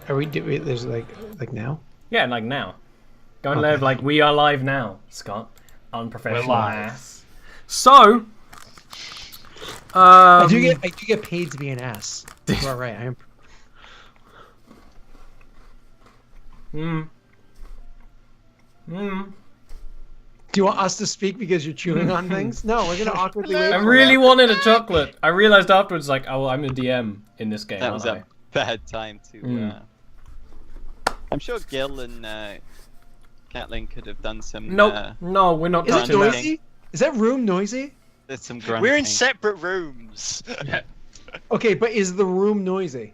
Are we doing? There's like now. Yeah, like now. Go and live like we are live now, Scott. Unprofessional ass. So, I do get paid to be an ass. You are right. I am. Do you want us to speak because you're chewing on things? No, we're gonna awkwardly wait. I really wanted a chocolate. I realized afterwards, like, oh, I'm a DM in this game. That was aren't a bad time to. I'm sure Gil and Catlin could have done some. Nope. No, we're not. Is it touching that. noisy? Is that room noisy? There's some grunting. We're in separate rooms. Okay, but is the room noisy?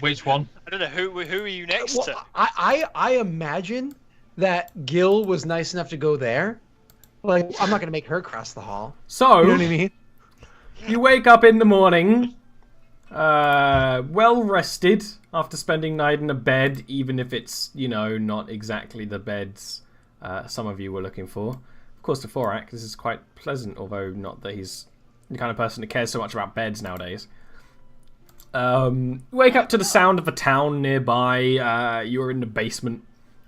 Which one? I don't know who are you next to. I imagine that Gil was nice enough to go there. Like, I'm not gonna make her cross the hall. So, You know what I mean? you wake up in the morning, well rested after spending night in a bed, even if it's, you know, not exactly the beds some of you were looking for. Of course, to Thorak, this is quite pleasant, although not that he's the kind of person who cares so much about beds nowadays. Wake up to the sound of a town nearby. You're in the basement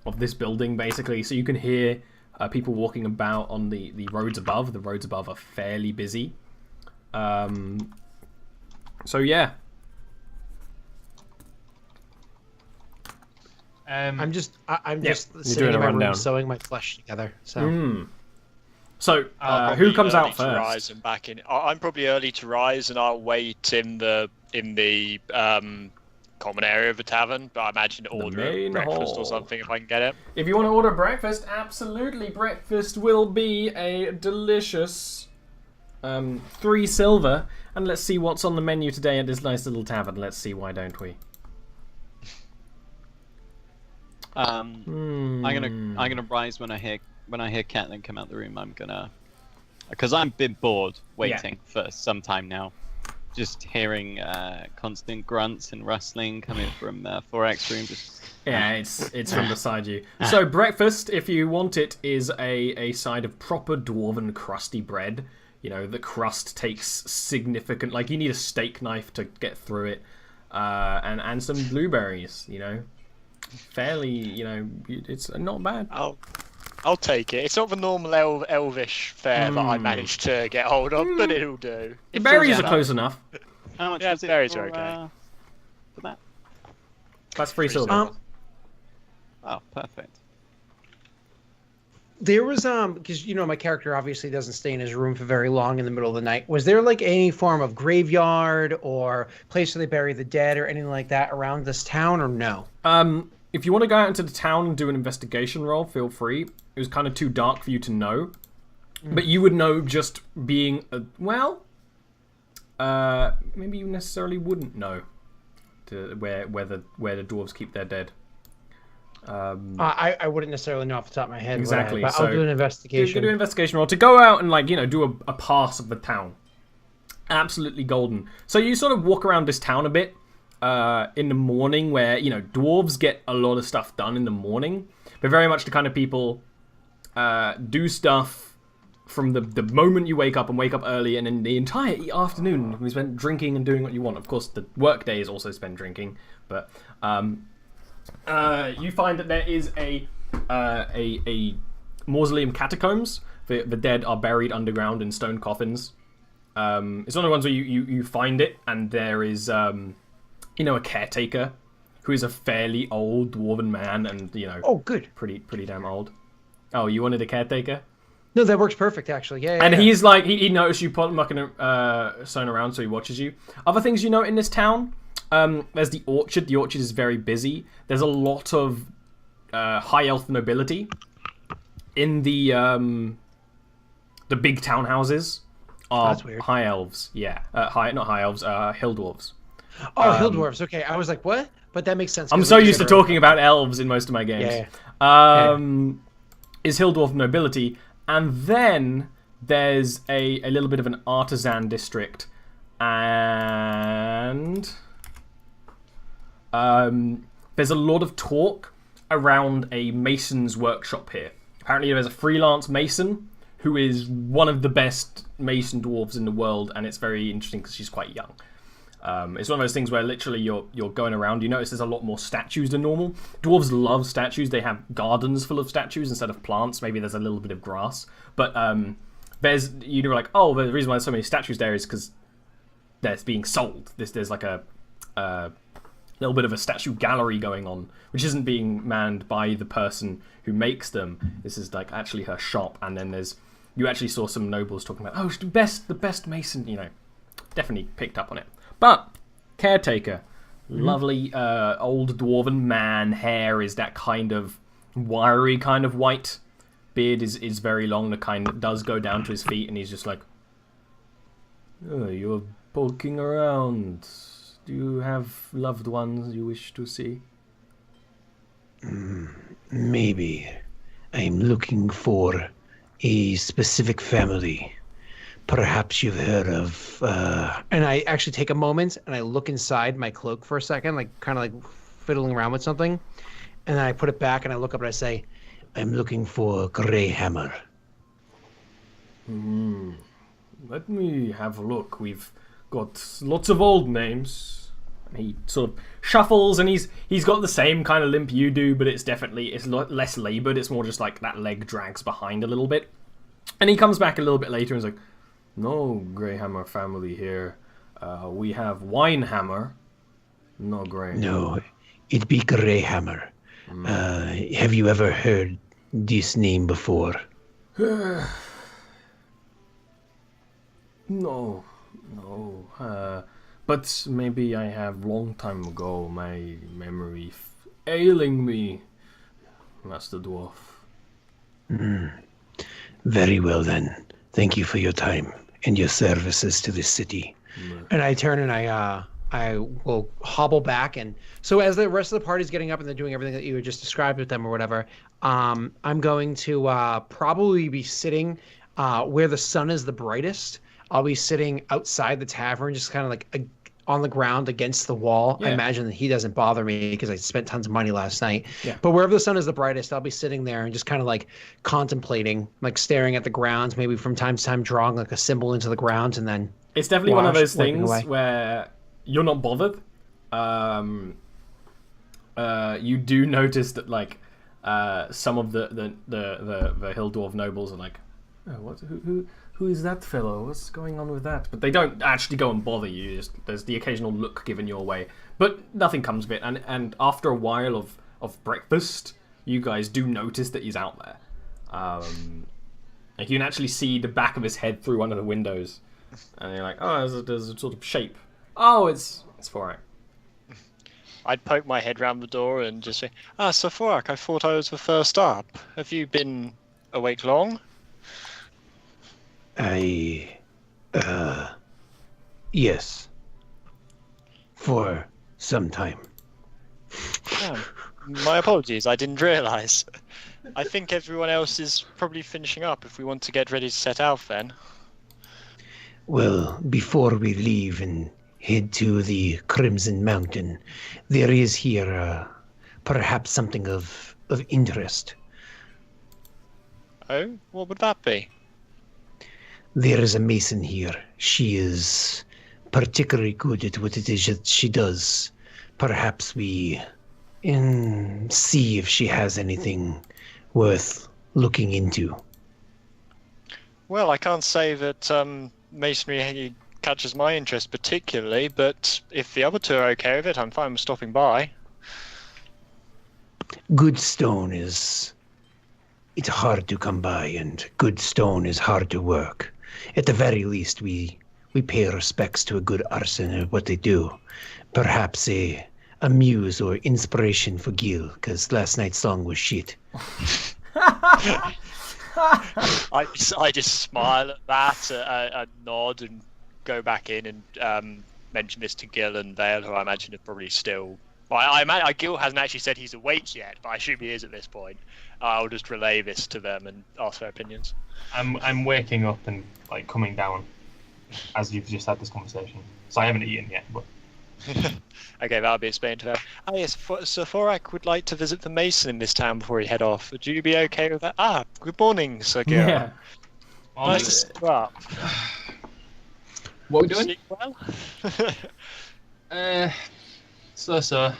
of this building, basically, so you can hear people walking about on the roads above. The roads above are fairly busy. So yeah. I'm just sitting doing in a my rundown. room sewing my flesh together. So So I'll who probably comes early out to rise first? and back in. I'm probably early to rise, and I'll wait in the common area of the tavern. But I imagine order main breakfast hall. or something if I can get it. If you want to order breakfast, absolutely. Breakfast will be a delicious 3 silver. And let's see what's on the menu today at this nice little tavern. Let's see, why don't we? I'm gonna rise when I hear Catlin come out the room. I'm gonna, because I'm a bit bored waiting for some time now, just hearing constant grunts and rustling coming from 4X room. Just Yeah, it's from beside you. So breakfast, if you want it, is a side of proper dwarven crusty bread. You know, the crust takes significant, like you need a steak knife to get through it, and some blueberries. You know, fairly. You know, it's not bad. I'll take it. It's not the normal elvish fare that I managed to get hold of, but it'll do. The berries are close enough. how much Yeah, was it berries for, are okay. for that? That's 3 silver. Oh, perfect. there was because you know my character obviously doesn't stay in his room for very long in the middle of the night. Was there like any form of graveyard or place where they bury the dead or anything like that around this town, or no? If you want to go out into the town and do an investigation roll, feel free. It was kind of too dark for you to know. But you would know just being maybe you necessarily wouldn't know where the dwarves keep their dead. I wouldn't necessarily know off the top of my head. Exactly. But So I'll do an investigation. Do an investigation roll to go out and do a pass of the town. Absolutely golden. So you sort of walk around this town a bit in the morning, where dwarves get a lot of stuff done in the morning, but very much the kind of people do stuff from the moment you wake up early, and then the entire afternoon we spent drinking and doing what you want. Of course, the work day is also spent drinking, but you find that there is a mausoleum catacombs. The dead are buried underground in stone coffins. It's one of the ones where you find it, and there is a caretaker who is a fairly old dwarven man, and Oh, good. pretty damn old. Oh, you wanted a caretaker? No, that works perfect actually. Yeah. And yeah. he's like, he noticed you mucking stone around, so he watches you. Other things you know in this town, there's the orchard. The orchard is very busy. There's a lot of high elf nobility in the big townhouses. Are That's weird. high elves, yeah. Not high elves, hill dwarves. Oh, hill dwarves. Okay, I was like, what? But that makes sense. I'm 'cause so we used to said earlier. talking about elves in most of my games. Yeah. Is hill dwarf nobility, and then there's a little bit of an artisan district, and there's a lot of talk around a mason's workshop here. Apparently there's a freelance mason who is one of the best mason dwarves in the world, and it's very interesting because she's quite young. It's one of those things where literally you're going around. You notice there's a lot more statues than normal. Dwarves love statues. They have gardens full of statues instead of plants. Maybe there's a little bit of grass. But you're like, oh, the reason why there's so many statues there is because they're being sold. There's like a little bit of a statue gallery going on, which isn't being manned by the person who makes them. This is like actually her shop. And then you actually saw some nobles talking about, oh, the best mason, definitely picked up on it. But caretaker, lovely old dwarven man. Hair is that kind of wiry, kind of white. Beard is very long, the kind that does go down to his feet, and he's just like, oh, you're poking around. Do you have loved ones you wish to see? Maybe. I'm looking for a specific family. Perhaps you've heard of... And I actually take a moment and I look inside my cloak for a second, like kind of like fiddling around with something. And then I put it back and I look up and I say, I'm looking for Greyhammer. Let me have a look. We've got lots of old names. And he sort of shuffles, and he's got the same kind of limp you do, but it's less laboured. It's more just like that leg drags behind a little bit. And he comes back a little bit later and is like, no Greyhammer family here. We have Winehammer. No Greyhammer. No, it'd be Greyhammer. Have you ever heard this name before? No. But maybe I have long time ago. My memory ailing me, Master Dwarf. Very well then. Thank you for your time and your services to this city. And I turn and I will hobble back. And so as the rest of the party's getting up and they're doing everything that you had just described with them or whatever, I'm going to probably be sitting where the sun is the brightest. I'll be sitting outside the tavern, just kind of like on the ground against the wall. Yeah. I imagine that he doesn't bother me because I spent tons of money last night. Yeah. But wherever the sun is the brightest, I'll be sitting there and just kind of like contemplating, like staring at the ground, maybe from time to time drawing like a symbol into the ground, and then It's definitely one of those wiping things away. where you're not bothered. You do notice that like some of the hill dwarf nobles are like, oh, who is that fellow? What's going on with that? But they don't actually go and bother you. There's the occasional look given your way, but nothing comes of it. And after a while of breakfast, you guys do notice that he's out there. Like you can actually see the back of his head through one of the windows, and you're like, oh, there's a sort of shape. Oh, it's Forak. I'd poke my head round the door and just say, Sir Forak, I thought I was the first up. Have you been awake long? Yes. For some time. Oh, my apologies, I didn't realise. I think everyone else is probably finishing up if we want to get ready to set out then. Well, before we leave and head to the Crimson Mountain, there is here perhaps something of interest. Oh, what would that be? There is a mason here. She is particularly good at what it is that she does. Perhaps we see if she has anything worth looking into. Well, I can't say that masonry catches my interest particularly, but if the other two are okay with it, I'm fine with stopping by. Good stone it's hard to come by, and good stone is hard to work. At the very least, we pay respects to a good artisan and what they do. Perhaps a muse or inspiration for Gil, because last night's song was shit. I just smile at that, a nod, and go back in and mention this to Gil and Vale, who I imagine are probably still... Well, Gil hasn't actually said he's awake yet, but I assume he is at this point. I'll just relay this to them and ask their opinions. I'm waking up and like coming down as you've just had this conversation. So I haven't eaten yet, but Okay, that'll be explained to them. Yes, Sir Forak would like to visit the mason in this town before he head off. Would you be okay with that? Good morning, Sir Gil. Yeah. Nice to see you up. What are we doing? Sleep well? So.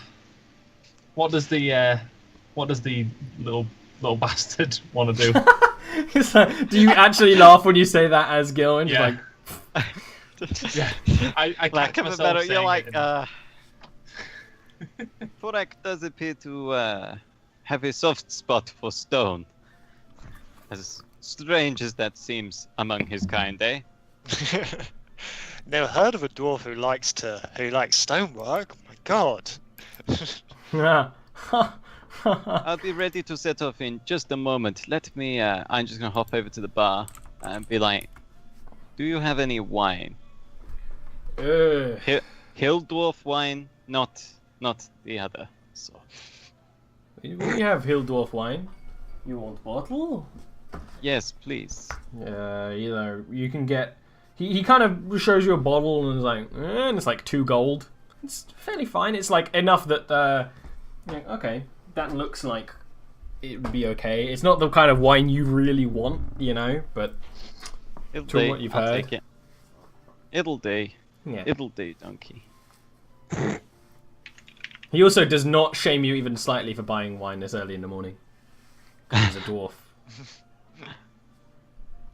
What does the little bastard want to do? It's like, do you actually laugh when you say that as Gillen? Yeah. Like, Yeah, I Lack catch of a myself better, saying you're like, it and- Thorak does appear to have a soft spot for stone. As strange as that seems among his kind, eh? Never heard of a dwarf who likes stonework. Oh my god. yeah. I'll be ready to set off in just a moment. Let me, I'm just gonna hop over to the bar and be like, do you have any wine? Hill dwarf wine, not the other sort. We have Hill Dwarf wine. You want bottle? Yes, please. You can get. He kind of shows you a bottle and is like, and it's like 2 gold. It's fairly fine. It's like enough that okay, that looks like it would be okay. It's not the kind of wine you really want, but It'll from do. what you've I'll heard. take it. It'll do. Yeah. It'll do, donkey. He also does not shame you even slightly for buying wine this early in the morning. 'Cause he's a dwarf.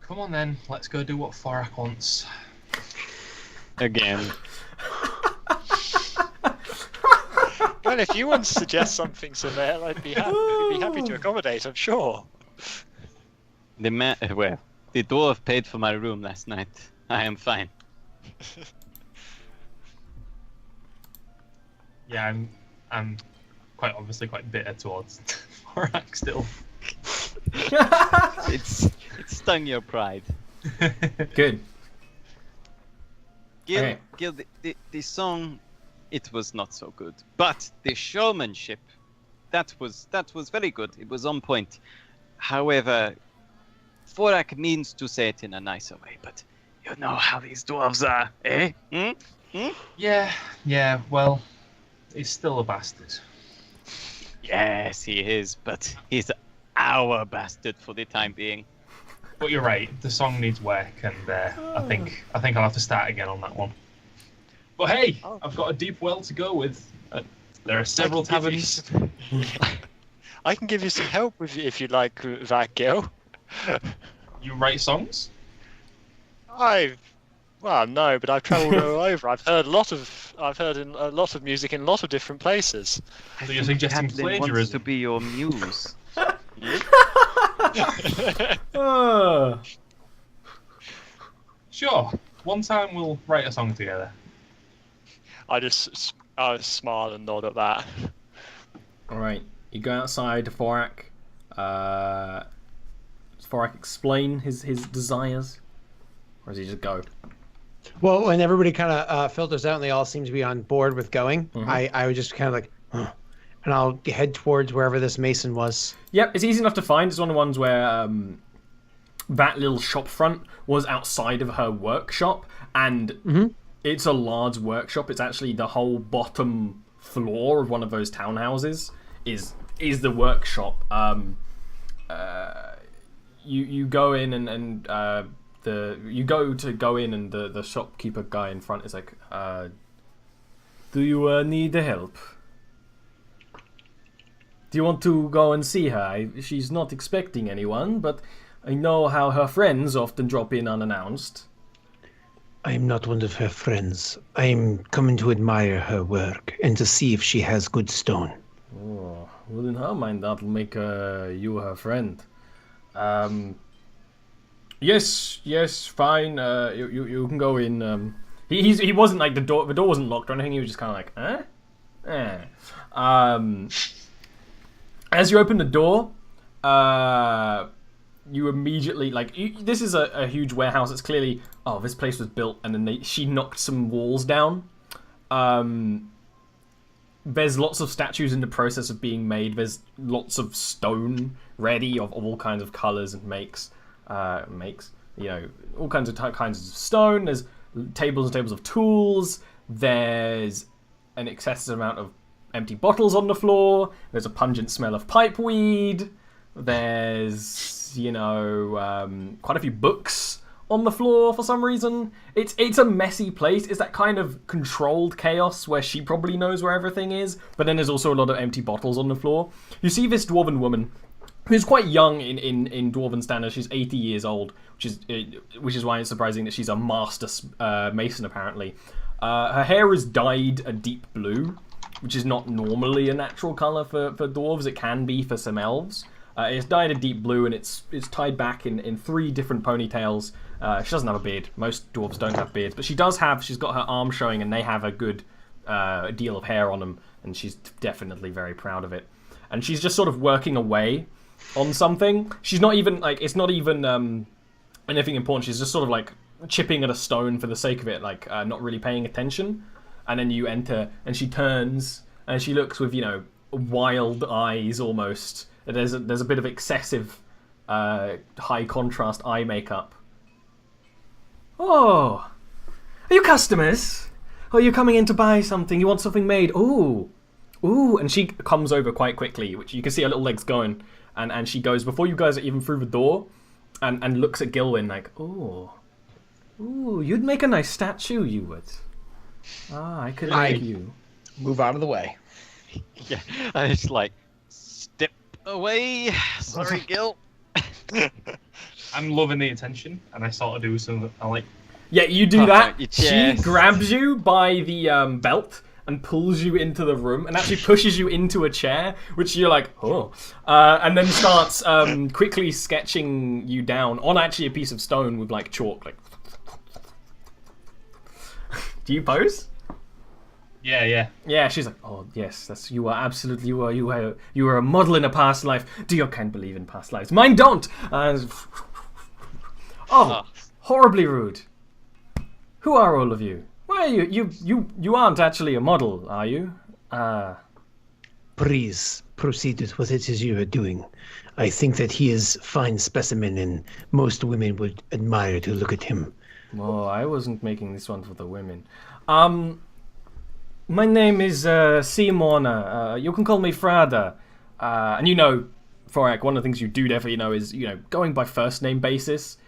Come on then, let's go do what Thorak wants. Again. Well, if you want to suggest something, Samel, I'd be happy to accommodate. I'm sure. The dwarf paid for my room last night. I am fine. Yeah, I'm quite obviously quite bitter towards Thorak still. It stung your pride. Good. Gil, Okay. the song, it was not so good, but the showmanship, that was very good. It was on point. However, Thorak means to say it in a nicer way, but you know how these dwarves are, eh? Yeah. Well, he's still a bastard. Yes, he is, but he's our bastard for the time being. But you're right. The song needs work, and I think I'll have to start again on that one. But hey, I've got a deep well to go with. There are several taverns. I can give you some help if you like that, Gil. You write songs? No, but I've travelled all over. I've heard a lot of music in a lot of different places. So you're suggesting Catelyn wants plagiarism? to be your muse. Sure. One time we'll write a song together. I smile and nod at that. Alright, you go outside to Thorak. Does Thorak explain his desires? Or does he just go? Well, when everybody kind of filters out and they all seem to be on board with going, I would just kind of like, and I'll head towards wherever this mason was. Yep, it's easy enough to find. It's one of the ones where that little shop front was outside of her workshop, and it's a large workshop. It's actually the whole bottom floor of one of those townhouses is the workshop. You go in and the shopkeeper guy in front is like, do you need help? Do you want to go and see her? She's not expecting anyone, but I know how her friends often drop in unannounced. I'm not one of her friends. I'm coming to admire her work and to see if she has good stone. Oh, well, in her mind, that'll make you her friend. Yes, fine. You can go in. He wasn't like the door wasn't locked or anything. He was just kind of like, As you open the door, you immediately this is a huge warehouse. It's clearly this place was built and then she knocked some walls down. There's lots of statues in the process of being made. There's lots of stone ready of all kinds of colors and makes. All kinds of stone. There's tables and tables of tools. There's an excessive amount of empty bottles on the floor. There's a pungent smell of pipeweed. There's quite a few books on the floor for some reason. It's a messy place. It's that kind of controlled chaos where she probably knows where everything is, but then there's also a lot of empty bottles on the floor. You see this dwarven woman, who's quite young in dwarven standards. She's 80 years old, which is why it's surprising that she's a master mason apparently. Her hair is dyed a deep blue, which is not normally a natural color for dwarves. It can be for some elves. It's dyed a deep blue, and it's tied back in 3 different ponytails. She doesn't have a beard. Most dwarves don't have beards, but she does have. She's got her arm showing, and they have a good deal of hair on them, and she's definitely very proud of it. And she's just sort of working away on something. She's not even like, it's not even anything important. She's just sort of like chipping at a stone for the sake of it, like not really paying attention. And then you enter, and she turns, and she looks with, wild eyes almost. There's a bit of excessive high contrast eye makeup. Oh, are you customers? Oh, you're coming in to buy something. You want something made? Ooh, and she comes over quite quickly, which you can see her little legs going, and she goes before you guys are even through the door, and looks at Gilwyn like, ooh, you'd make a nice statue, you would. I could make you. Move out of the way. Yeah, and it's like, step away. Sorry, Gil. I'm loving the attention, and I sort of do something. I like. Yeah, you do Puff that. out your She chest. grabs you by the belt and pulls you into the room, and actually pushes you into a chair, which you're like, oh, and then starts quickly sketching you down on actually a piece of stone with like chalk. Like, do you pose? Yeah. Yeah, she's like, oh yes, you are absolutely, you are a model in a past life. Do your kind believe in past lives? Mine don't. Horribly rude. Who are all of you? Why are you aren't actually a model, are you? Please proceed with what it is you are doing. I think that he is a fine specimen, and most women would admire to look at him. Oh, I wasn't making this one for the women. My name is Simona. You can call me Frada. And Forak, one of the things you do definitely know is, going by first name basis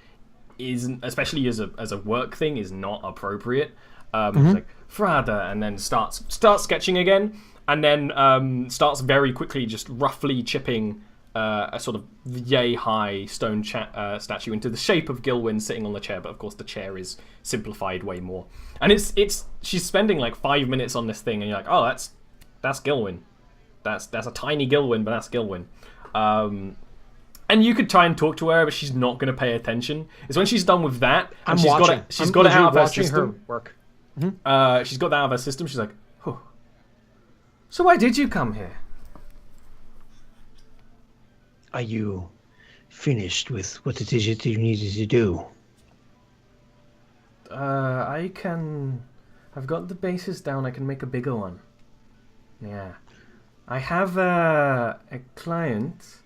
isn't, especially as a work thing, is not appropriate. It's like Frada, and then starts sketching again, and then starts very quickly just roughly chipping a sort of yay-high stone statue into the shape of Gilwyn sitting on the chair, but of course the chair is simplified way more. And she's spending like 5 minutes on this thing, and you're like, oh, that's Gilwyn. That's a tiny Gilwyn, but that's Gilwyn. And you could try and talk to her, but she's not going to pay attention. It's when she's done with that, and she's got it out of her system. Her work. She's got that out of her system. She's like, oh. So why did you come here? Are you finished with what it is that you needed to do? I've got the basis down. I can make a bigger one. Yeah. I have a client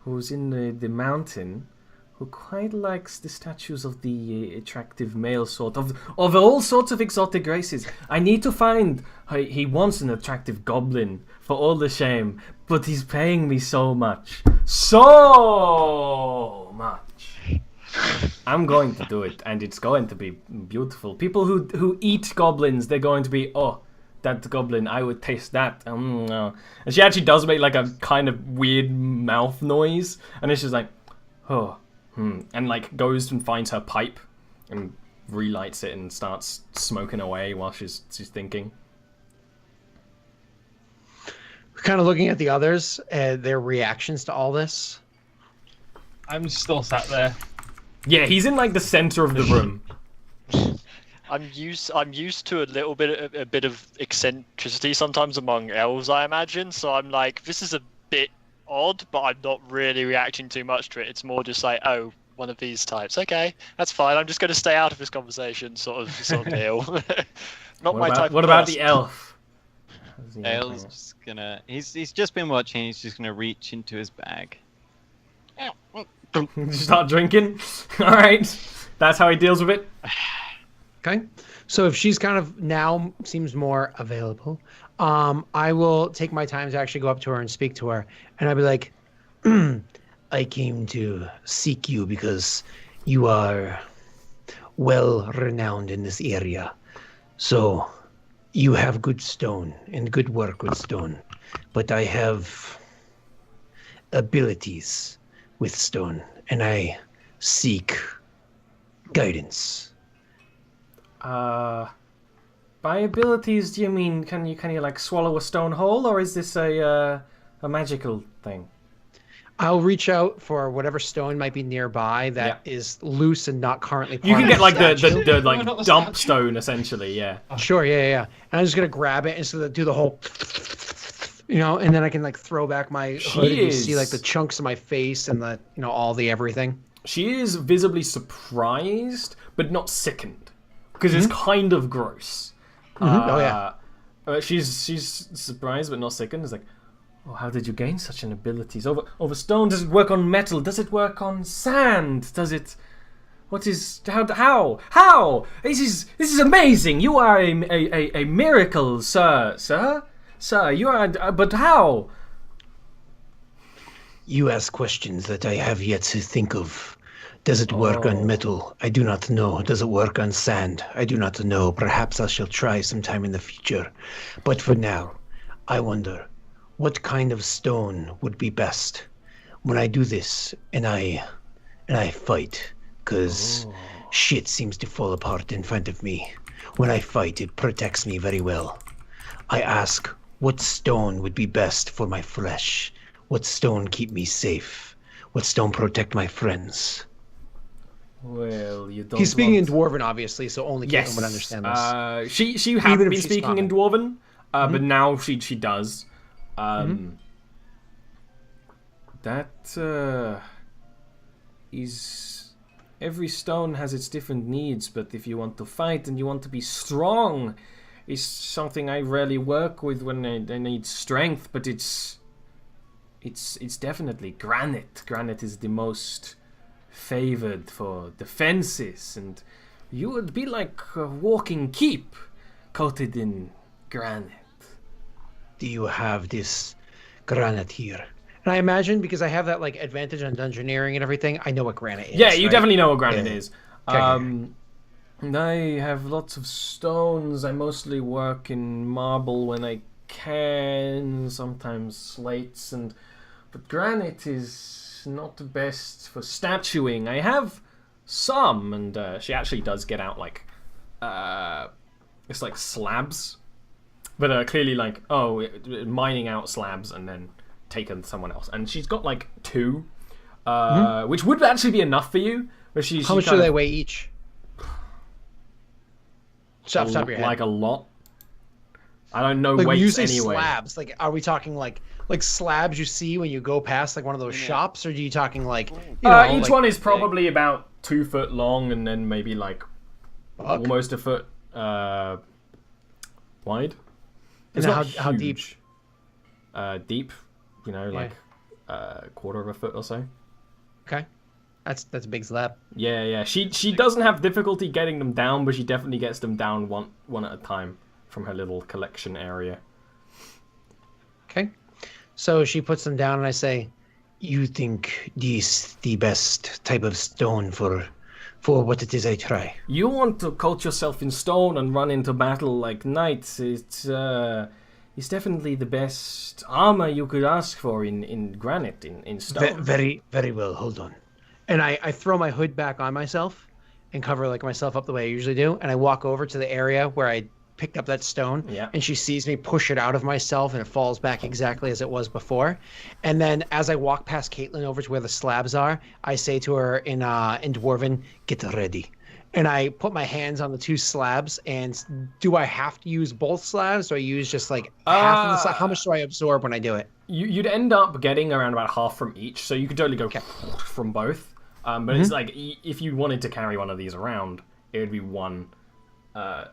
who's in the mountain who quite likes the statues of the attractive male sort of all sorts of exotic races. I need to find. He wants an attractive goblin for all the shame, but he's paying me so much. So much. I'm going to do it, and it's going to be beautiful. People who eat goblins, they're going to be, oh, that goblin, I would taste that. And she actually does make like a kind of weird mouth noise, and it's just like, oh, and like goes and finds her pipe and relights it and starts smoking away while she's thinking. Kind of looking at the others, their reactions to all this. I'm still sat there. Yeah, he's in like the center of the room. I'm used to a bit of eccentricity sometimes among elves, I imagine. So I'm like, this is a bit odd, but I'm not really reacting too much to it. It's more just like, oh, one of these types. Okay, that's fine. I'm just going to stay out of this conversation, sort of deal. Not my type. What about the elf? Dale's just gonna. He's just been watching. He's just gonna reach into his bag. Start drinking. All right, that's how he deals with it. Okay, so if she's kind of now seems more available, I will take my time to actually go up to her and speak to her, and I'll be like, I came to seek you because you are well renowned in this area. So you have good stone and good work with stone, but I have abilities with stone, and I seek guidance. By abilities, do you mean can you like swallow a stone whole, or is this a magical thing? I'll reach out for whatever stone might be nearby that is loose and not currently part You can of get the like statue. the like Not the dump statue. stone essentially, yeah. Sure, yeah. And I'm just gonna grab it and so do the whole, and then I can like throw back my hood and you see like the chunks of my face and the all the everything. She is visibly surprised, but not sickened, because it's kind of gross. Oh yeah. She's surprised but not sickened. It's like, oh, how did you gain such an abilities over stone? Does it work on metal? Does it work on sand? Does it? What is how? This is amazing. You are a miracle, sir. You are. But how? You ask questions that I have yet to think of. Does it work on metal? I do not know. Does it work on sand? I do not know. Perhaps I shall try sometime in the future. But for now, I wonder, what kind of stone would be best when I do this and I fight? Because shit seems to fall apart in front of me. When I fight, it protects me very well. I ask, what stone would be best for my flesh? What stone keep me safe? What stone protect my friends? Well, you don't. He's speaking in want... Dwarven, obviously, so only Caitlin Yes. would understand this. She had Even if been she's speaking in common. Dwarven, but now she does. That is, every stone has its different needs, but if you want to fight and you want to be strong, it's something I rarely work with when I need strength. But it's definitely granite. Granite is the most favored for defenses, and you would be like a walking keep coated in granite. Do you have this granite here? And I imagine because I have that like advantage on dungeoneering and everything, I know what granite is. Yeah, you right? definitely know what granite is. Okay. And I have lots of stones. I mostly work in marble when I can, sometimes slates, but granite is not the best for statuing. I have some, and she actually does get out like it's like slabs, but clearly like mining out slabs and then taken someone else. And she's got like 2, which would actually be enough for you. But How much do they weigh each? Stop your head. Like a lot. I don't know Like when you weights say anyway. slabs, like are we talking like slabs you see when you go past like one of those shops, or are you talking like Each like, one is probably about 2 foot long and then maybe like almost a foot wide. And It's not how deep? huge. Deep, like a quarter of a foot or so. Okay, that's a big slab. Yeah. She doesn't have difficulty getting them down, but she definitely gets them down one at a time from her little collection area. Okay, so she puts them down, and I say, You think this the best type of stone for what it is I try? You want to coat yourself in stone and run into battle like knights. It's definitely the best armor you could ask for in granite, in stone. Very, very well. Hold on. and I throw my hood back on myself and cover like myself up the way I usually do, and I walk over to the area where I picked up that stone, and she sees me push it out of myself, and it falls back exactly as it was before. And then as I walk past Caitlin over to where the slabs are, I say to her in Dwarven, "Get ready." And I put my hands on the 2 slabs, and do I have to use both slabs? Do I use just like half of the slab? How much do I absorb when I do it? You'd end up getting around about half from each, so you could totally go from both. But it's like, if you wanted to carry one of these around, it would be 1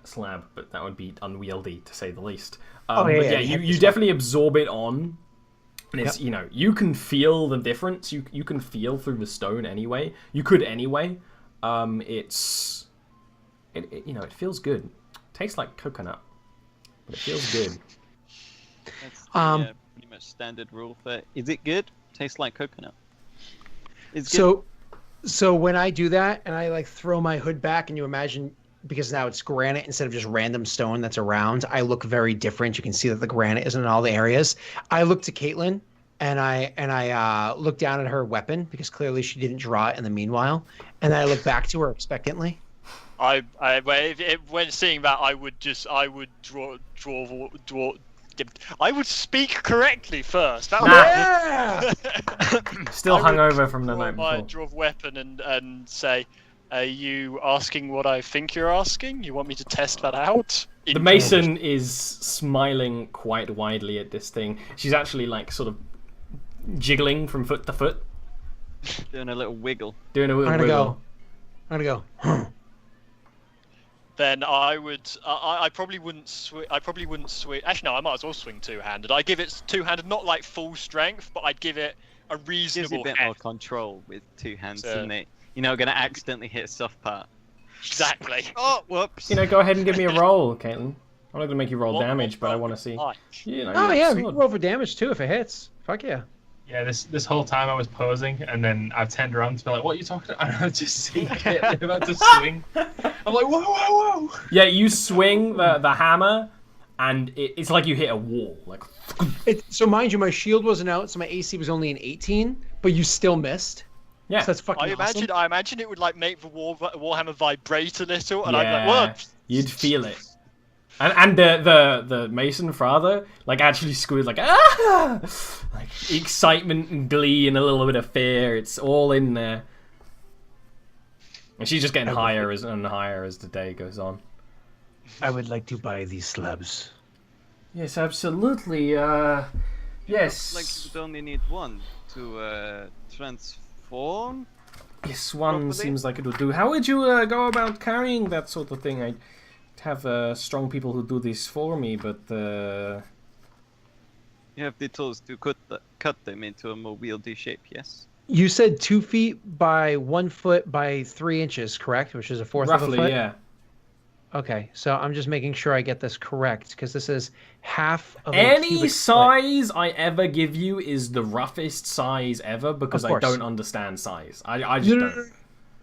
slab, but that would be unwieldy to say the least. You definitely absorb it on, and it's you can feel the difference. You can feel through the stone anyway. You could anyway. It feels good. Tastes like coconut, but it feels good. That's the, pretty much standard rule for. Is it good? Tastes like coconut. It's good. So, So when I do that and I like throw my hood back and you imagine, because now it's granite instead of just random stone that's around, I look very different. You can see that the granite isn't in all the areas. I look to Caitlin and I look down at her weapon because clearly she didn't draw it in the meanwhile. And then I look back to her expectantly. When seeing that, I would I would speak correctly first. That Still hungover from the night my before. draw weapon and say, "Are you asking what I think you're asking? You want me to test that out?" The Mason is smiling quite widely at this thing. She's actually like sort of jiggling from foot to foot, Doing a little wiggle. doing a little I'm gonna wiggle. go. Then I would. I probably wouldn't swing. Actually, no, I might as well swing two-handed. I give it two-handed, not like full strength, but I'd give it a Gives reasonable you a bit more control with two hands, doesn't it? You're not going to accidentally hit a soft part. Exactly. Oh, whoops. You know, go ahead and give me a roll, Caitlin. I'm not gonna make you roll damage, but I roll want to see. like? You know, Oh your yeah, we sword. can roll for damage too if it hits. Fuck yeah. Yeah, this whole time I was posing, and then I've turned around to be like, "What are you talking about?" And I just see Caitlin about to swing. I'm like, "Whoa, whoa, whoa!" Yeah, you swing the hammer, and it's like you hit a wall. Like, So mind you, my shield wasn't out, so my AC was only an 18, but you still missed. yeah, So that's fucking awesome. I imagine it would like make the Warhammer vibrate a little, and yeah, I'd be like, "What?" you'd feel it. And the Mason father like actually squealed like ah, like excitement and glee and a little bit of fear. It's all in there, and she's just getting higher and higher as the day goes on. I would like to buy these slabs. Yes, absolutely. Yes. Like you would only need one to transform. Yes, one properly? seems like it would do. How would you go about carrying that sort of thing? I have strong people who do this for me, but You have the tools to cut them into a more wieldy shape, yes? You said 2 feet by 1 foot by 3 inches, correct? Which is a fourth of a roughly, foot? yeah. Okay, so I'm just making sure I get this correct, because this is half of a Any cubic foot. size I ever give you is the roughest size ever because Of I course. don't understand size. I just don't.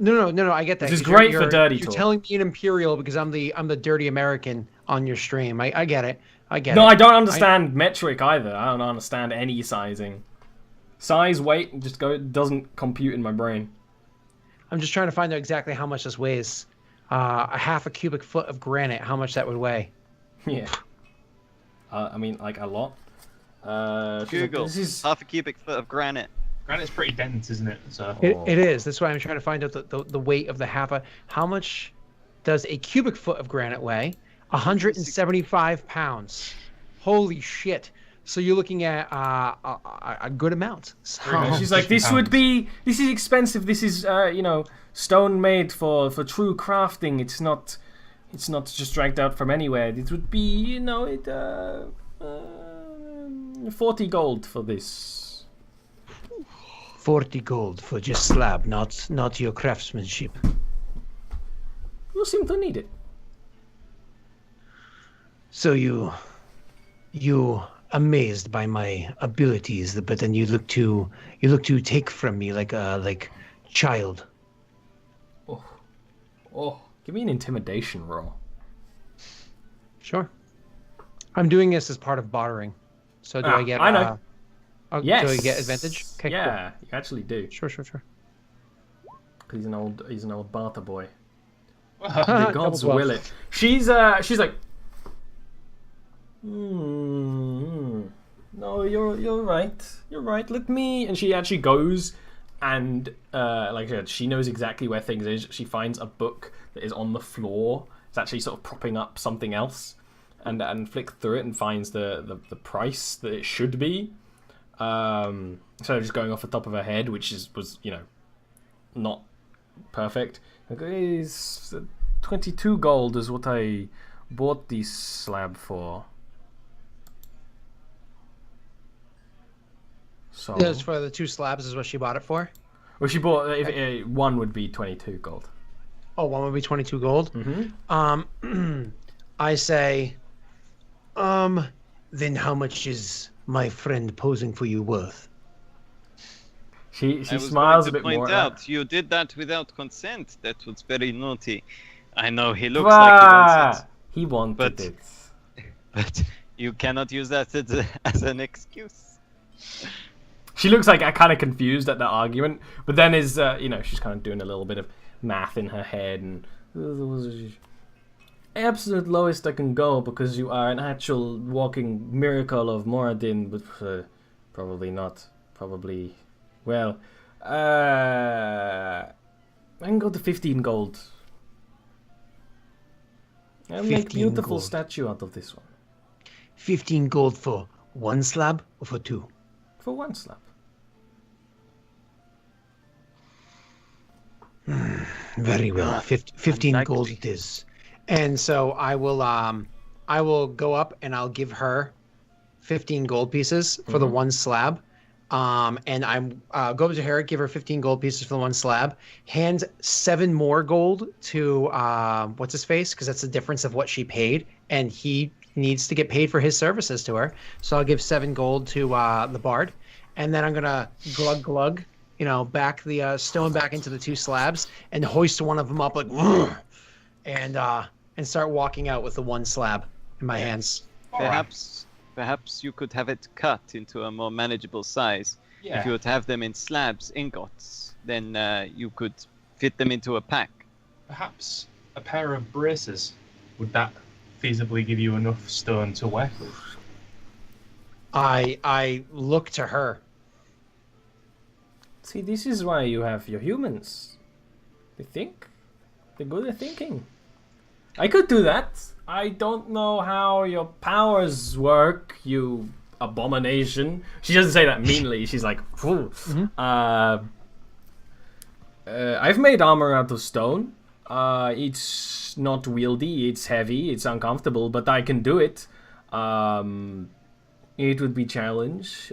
No, I get that. This is 'cause you're- great for you're- dirty You're talk. telling me an Imperial because I'm the dirty American on your stream. I get it. I get No, it. I don't understand metric either. I don't understand any sizing. Size, weight, just doesn't compute in my brain. I'm just trying to find out exactly how much this weighs. A half a cubic foot of granite, how much that would weigh. Yeah. I mean, like a lot. She's like, Google, this is... half a cubic foot of granite. Granite's pretty dense, isn't it? So It is. That's why I'm trying to find out the weight of the half a... How much does a cubic foot of granite weigh? 175 pounds. Holy shit. So you're looking at a good amount. So, She's like, this is expensive. This is, stone made for true crafting. It's not just dragged out from anywhere. It would be, 40 gold for this. 40 gold for just slab, not your craftsmanship. You seem to need it. So you amazed by my abilities, but then you look to take from me like child. Oh, give me an intimidation roll. Sure. I'm doing this as part of bartering. So do I get... I know. Yes. Do I get advantage? Okay, yeah, you actually do. Cool. Sure. He's an old barter boy. Double The gods 12. will it. She's like, no, you're right. You're right. Let me. And she actually goes and like I said, she knows exactly where things is. She finds a book that is on the floor. It's actually sort of propping up something else, and flicks through it and finds the price that it should be. So just going off the top of her head, which was not perfect. Okay, it's 22 gold is what I bought this slab for. So That's for the 2 slabs is what she bought it for? well, she bought one would be 22 gold. Oh, one would be 22 gold? Mm-hmm. I say, Then how much is my friend posing for you worth? She I was smiles a going bit to more. point at out, you did that without consent. That was very naughty. I know he that. looks like he wants Ah, he wanted but- it. but you cannot use that as an excuse. She looks like kind of confused at the argument, but then is she's kind of doing a little bit of math in her head and absolute lowest I can go because you are an actual walking miracle of Moradin, but probably not. Probably, well, I can go to 15 gold. I'll make 15 beautiful gold. statue out of this one 15 gold for 1 slab or for 2? for 1 slab. Very well. 15 gold unlikely. it is. And so I will go up and I'll give her 15 gold pieces for the 1 slab. And I'm go up to her, give her 15 gold pieces for the 1 slab, hand 7 more gold to what's his face, because that's the difference of what she paid, and he needs to get paid for his services to her. So I'll give 7 gold to the bard, and then I'm gonna glug, back the stone back into the 2 slabs and hoist one of them up like, and start walking out with the 1 slab in my hands. Perhaps you could have it cut into a more manageable size. Yeah. If you would have them in slabs, ingots, then you could fit them into a pack. Perhaps a pair of braces. Would that feasibly give you enough stone to work with? I look to her. See, this is why you have your humans. They think. They're good at thinking. I could do that. I don't know how your powers work, you abomination. She doesn't say that meanly. She's like, "Phew." I've made armor out of stone. It's not wieldy, it's heavy, it's uncomfortable, but I can do it. It would be challenge.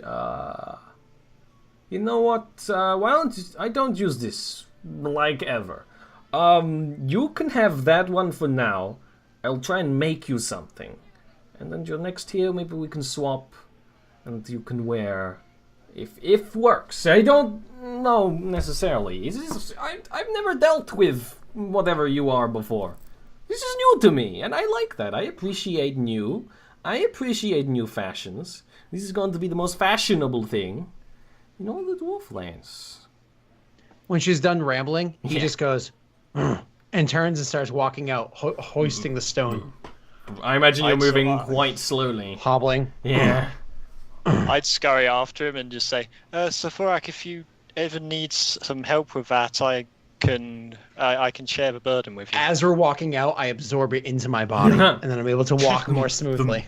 You know what? Why don't I don't use this like ever. You can have that one for now. I'll try and make you something. And then your next here, maybe we can swap and you can wear if works. I don't know necessarily. I've never dealt with whatever you are before. This is new to me, and I like that. I appreciate new. I appreciate new fashions. This is going to be the most fashionable thing in all the Dwarf Lands. When she's done rambling, he Yeah. just goes and turns and starts walking out, hoisting the stone, I imagine you're I'd moving survive. quite slowly. hobbling. Yeah. I'd scurry after him and just say, Sephorak, if you ever need some help with that, I can share the burden with you. As we're walking out, I absorb it into my body, and then I'm able to walk more smoothly.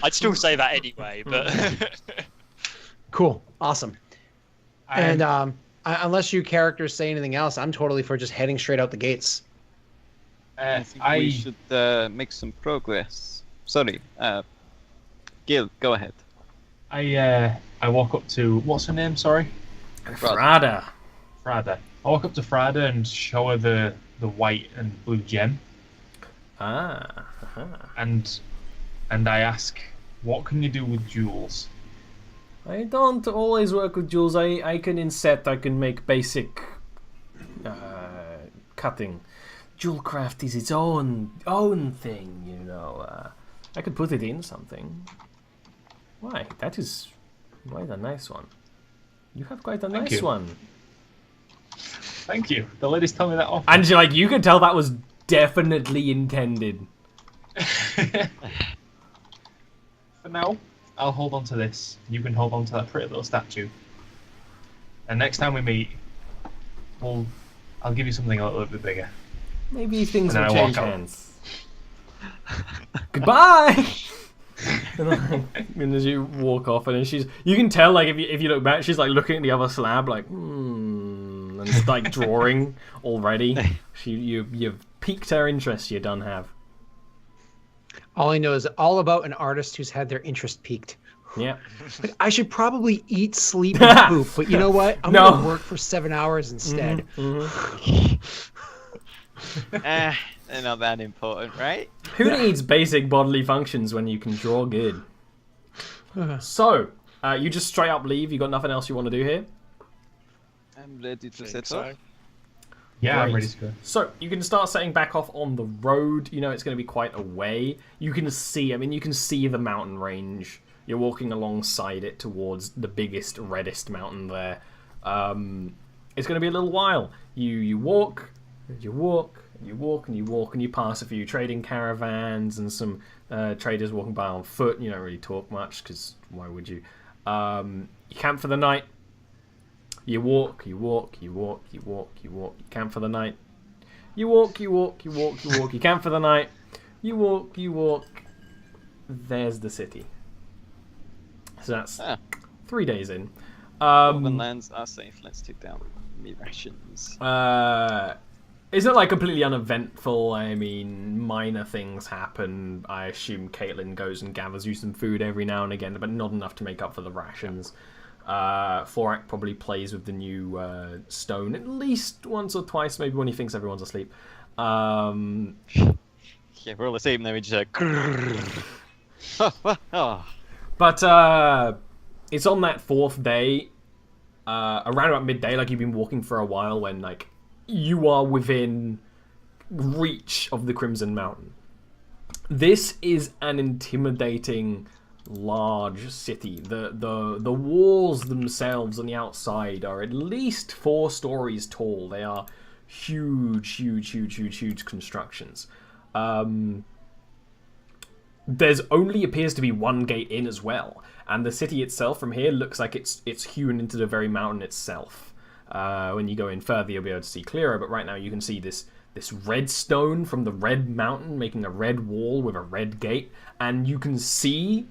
I'd still say that anyway, but Cool, awesome. And unless you characters say anything else, I'm totally for just heading straight out the gates. I think we should make some progress. Sorry, Gil, go ahead. I walk up to, what's her name? Sorry, Frada. Frada. I walk up to Frada and show her the white and blue gem, Ah. and I ask, what can you do with jewels? I don't always work with jewels. I can inset. I can make basic cutting. Jewel craft is its own thing, you know. I could put it in something. Why? That is quite a nice one. You have quite a Thank nice you. one. Thank you. The ladies tell me that often. And you're like, you could tell that was definitely intended. For now, I'll hold on to this. You can hold on to that pretty little statue. And next time we meet, I'll give you something a little bit bigger. Maybe things And will then I walk change out. hands. Goodbye. And as you walk off, and then you can tell, like, if you look back, she's like looking at the other slab, like, and it's like drawing already. You've piqued her interest. You don't have. All I know is all about an artist who's had their interest piqued. Yeah. Like, I should probably eat, sleep, and poop, but you know what? I'm No. gonna work for 7 hours instead. They're not that important, right? Who needs basic bodily functions when you can draw good? So, you just straight up leave. You got nothing else you want to do here? I'm ready to Think set so. off. Yeah, I'm Great. ready to go. So you can start setting back off on the road. You know it's going to be quite a way. You can see, I mean, you can see the mountain range. You're walking alongside it towards the biggest, reddest mountain there. It's going to be a little while. You walk, you walk, you walk, and you walk, and you pass a few trading caravans and some traders walking by on foot. You don't really talk much because why would you? You camp for the night. You walk, you walk, you walk, you walk, you walk, you camp for the night. You walk, you walk, you walk, you walk, you camp for the night. You walk, you walk. There's the city. So that's 3 days in. Dwarven Lands are safe. Let's take down meat rations. Isn't like completely uneventful. I mean, minor things happen. I assume Caitlin goes and gathers you some food every now and again, but not enough to make up for the rations. Thorak probably plays with the new stone at least once or twice, maybe when he thinks everyone's asleep. Yeah, we're all asleep and then we just But it's on that 4th day, around about midday, like you've been walking for a while, when like you are within reach of the Crimson Mountain. This is an intimidating large city. The walls themselves on the outside are at least 4 stories tall. They are huge constructions. There's only appears to be one gate in as well, and the city itself from here looks like it's hewn into the very mountain itself. When you go in further, you'll be able to see clearer, but right now you can see this red stone from the red mountain making a red wall with a red gate, and you can see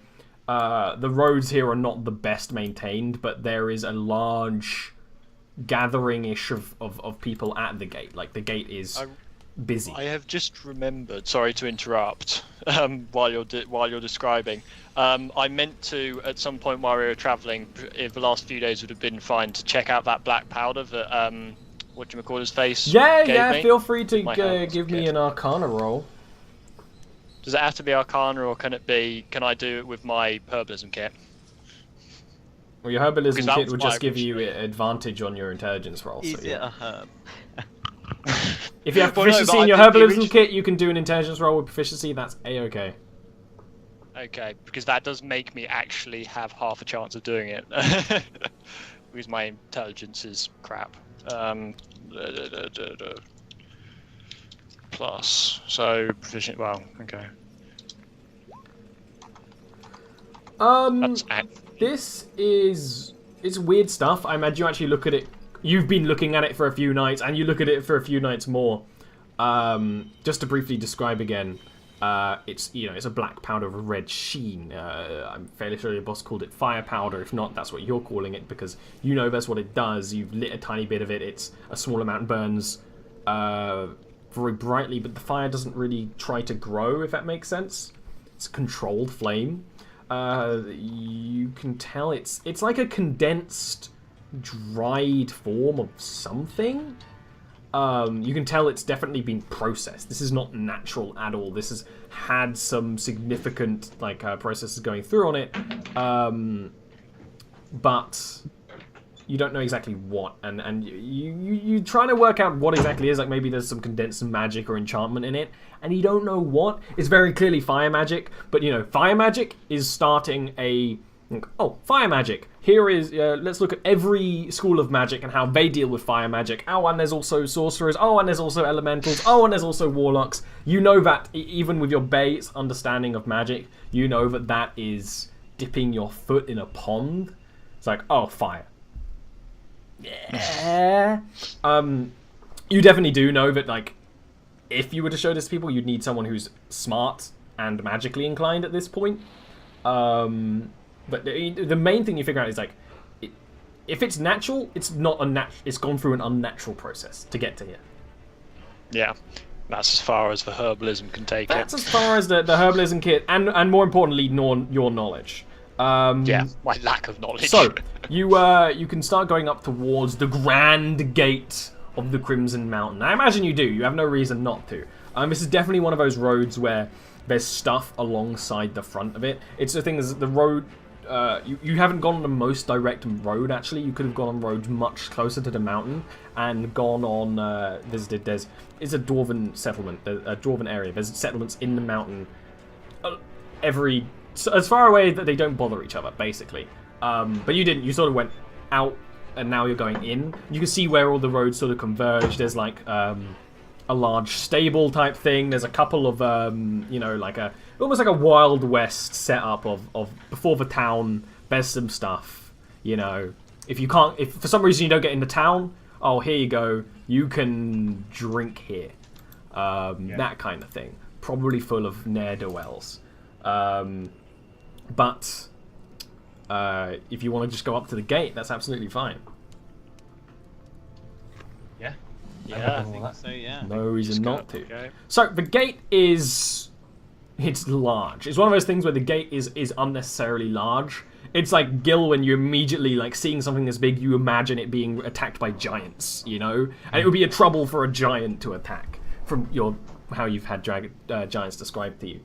the roads here are not the best maintained, but there is a large gathering-ish of people at the gate. Like, the gate is busy. I have just remembered. Sorry to interrupt. While you're describing, I meant to at some point while we were travelling, if the last few days would have been fine, to check out that black powder that whatchamacallit's face. Yeah. me. Feel free to My health give me kit. an Arcana roll. Does it have to be Arcana, or can I do it with my herbalism kit? Well, your herbalism Because that kit was would my just give you original- advantage on your intelligence roll. Is So, it yeah. a herb? If you have Well, no, proficiency but in your I think the herbalism original- kit, you can do an intelligence roll with proficiency. That's a-okay. Okay, because that does make me actually have half a chance of doing it. Because my intelligence is crap. Plus, so proficient. Well, okay. That's This is... It's weird stuff. I imagine you actually look at it... You've been looking at it for a few nights, and you look at it for a few nights more. Just to briefly describe again, it's a black powder with a red sheen. I'm fairly sure your boss called it fire powder. If not, that's what you're calling it, because you know that's what it does. You've lit a tiny bit of it. It's a small amount, burns very brightly, but the fire doesn't really try to grow, if that makes sense. It's a controlled flame. You can tell it's like a condensed, dried form of something. You can tell it's definitely been processed. This is not natural at all. This has had some significant processes going through on it, but you don't know exactly what. And you trying to work out what exactly is. Like, maybe there's some condensed magic or enchantment in it, and you don't know what. It's very clearly fire magic, but fire magic is starting a... Oh, fire magic. Here is, let's look at every school of magic and how they deal with fire magic. Oh, and there's also sorcerers. Oh, and there's also elementals. Oh, and there's also warlocks. You know that, even with your base understanding of magic, you know that is dipping your foot in a pond. It's like, oh, fire. Yeah. You definitely do know that, if you were to show this to people, you'd need someone who's smart and magically inclined at this point. But the main thing you figure out is if it's natural, it's not it's gone through an unnatural process to get to here. Yeah, that's as far as the herbalism can take That's it. as far as the herbalism kit, and more importantly, your knowledge. Yeah, my lack of knowledge. So you can start going up towards the grand gate of the Crimson Mountain. I imagine you do. You have no reason not to. This is definitely one of those roads where there's stuff alongside the front of it. It's the thing is the road. you haven't gone on the most direct road. Actually, you could have gone on roads much closer to the mountain and gone on. It's a Dwarven settlement, a Dwarven area. There's settlements in the mountain, as far away that they don't bother each other, basically. But you didn't. You sort of went out, and now you're going in. You can see where all the roads sort of converge. There's like a large stable type thing. There's a couple of almost like a Wild West setup of before the town. There's some stuff, if for some reason you don't get into town, oh, here you go, you can drink here, that kind of thing. Probably full of ne'er-do-wells, but if you want to just go up to the gate, that's absolutely fine. Yeah, I think so, yeah. No reason not to. Okay. So the gate it's large. It's one of those things where the gate is unnecessarily large. It's like Gil, when you immediately like seeing something this big, you imagine it being attacked by giants, and it would be a trouble for a giant to attack from how you've had giants described to you.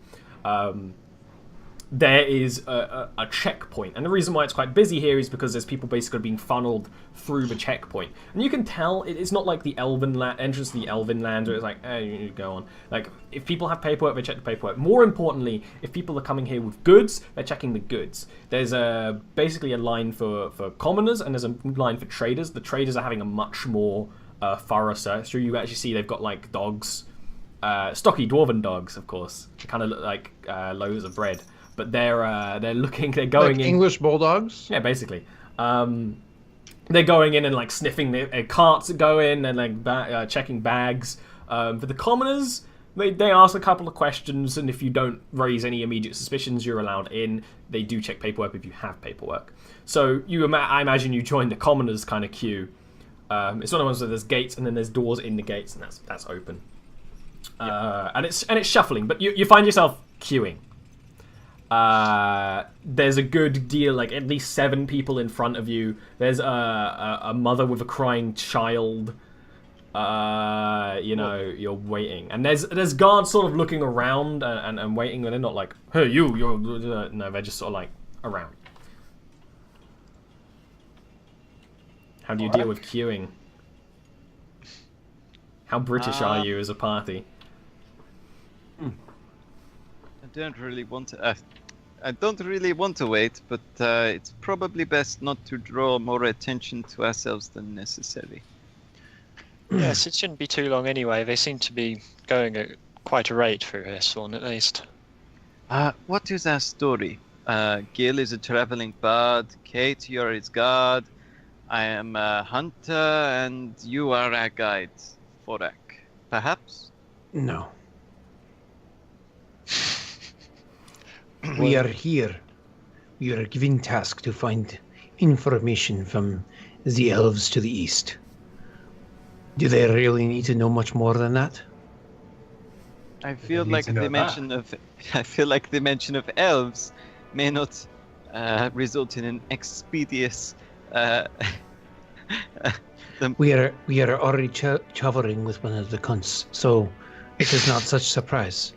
There is a checkpoint, and the reason why it's quite busy here is because there's people basically being funneled through the checkpoint, and you can tell it's not like the entrance to the Elven Lands where it's like, you go on. Like, if people have paperwork, they check the paperwork. More importantly, if people are coming here with goods, they're checking the goods. There's basically a line for commoners, and there's a line for traders. The traders are having a much more thorough search through. You actually see they've got like dogs, stocky dwarven dogs, of course. They kind of look like loaves of bread. But they're going like in. English bulldogs? Yeah, basically. They're going in and like sniffing the carts that go in and like checking bags. For the commoners, they ask a couple of questions, and if you don't raise any immediate suspicions, you're allowed in. They do check paperwork if you have paperwork. So I imagine you join the commoners kind of queue. It's one of those where there's gates and then there's doors in the gates, and that's open. And it's shuffling, but you find yourself queuing. There's a good deal, like at least 7 people in front of you. There's a mother with a crying child. You're waiting, and there's guards sort of looking around and waiting, and they're not like, hey, you're no, they're just sort of like around. How do you deal with queuing? How British are you as a party? I don't really want to wait, but it's probably best not to draw more attention to ourselves than necessary. Yes, it shouldn't be too long anyway. They seem to be going at quite a rate through this one, at least. What is our story? Gil is a traveling bard. Kate, you're his guard. I am a hunter, and you are our guide, Forak. Perhaps? No. We are here. We are given task to find information from the elves to the east. Do they really need to know much more than that? I feel like the mention of elves may not result in an expeditious. We are already chovering with one of the cunts, so it is not such surprise.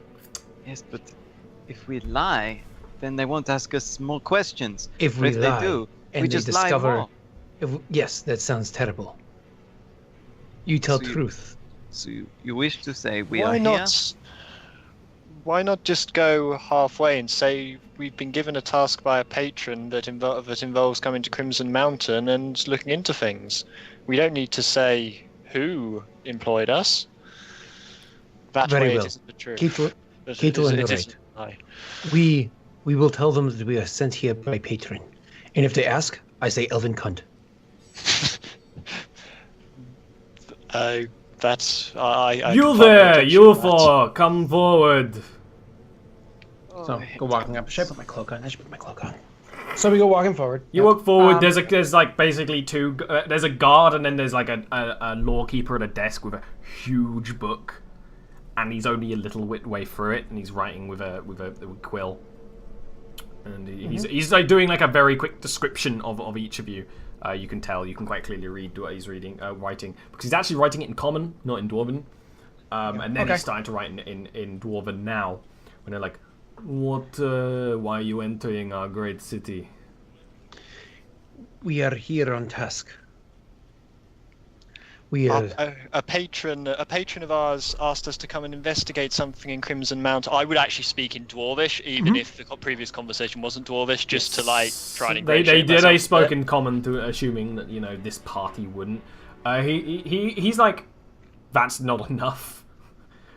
Yes, but if we lie, then they won't ask us more questions. If we lie, they do, and we they just discover, lie more. Yes, that sounds terrible. You tell truth. So you wish to say we Why are not? here? Why not just go halfway and say we've been given a task by a patron that involves coming to Crimson Mountain and looking into things? We don't need to say who employed us. That Very way well. it isn't the truth. Caitlin, you're right. Lie. We will tell them that we are sent here by patron, and if they ask, I say elven cunt. That's I You can find no there, objection you to that. four, come forward. So go walking up. Should I put my cloak on? I should put my cloak on. So we go walking forward. You walk forward. There's like basically two. There's a guard, and then there's like a lawkeeper at a desk with a huge book, and he's only a little way through it, and he's writing with a quill. And he's like doing like a very quick description of each of you. You can tell, you can quite clearly read what he's writing, because he's actually writing it in Common, not in Dwarven. And then he's starting to write in Dwarven now, when they're like, "What? Why are you entering our great city? We are here on task. We are. A patron of ours asked us to come and investigate something in Crimson Mount. I would actually speak in Dwarvish, even if the previous conversation wasn't Dwarvish, just to like try and they spoke in common, to assuming that this party wouldn't. He's like, that's not enough.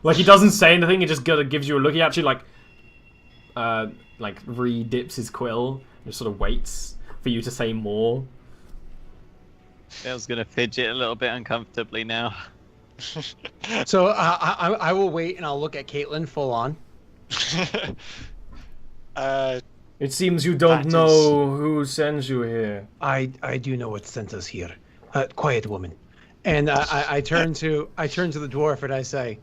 Like, he doesn't say anything. He just gives you a look. He actually re-dips his quill, and just sort of waits for you to say more. Dale's gonna fidget a little bit uncomfortably now. So I will wait and I'll look at Caitlin full on. It seems you don't know who sends you here. I do know what sent us here. Quiet woman. And I turn to the dwarf and I say,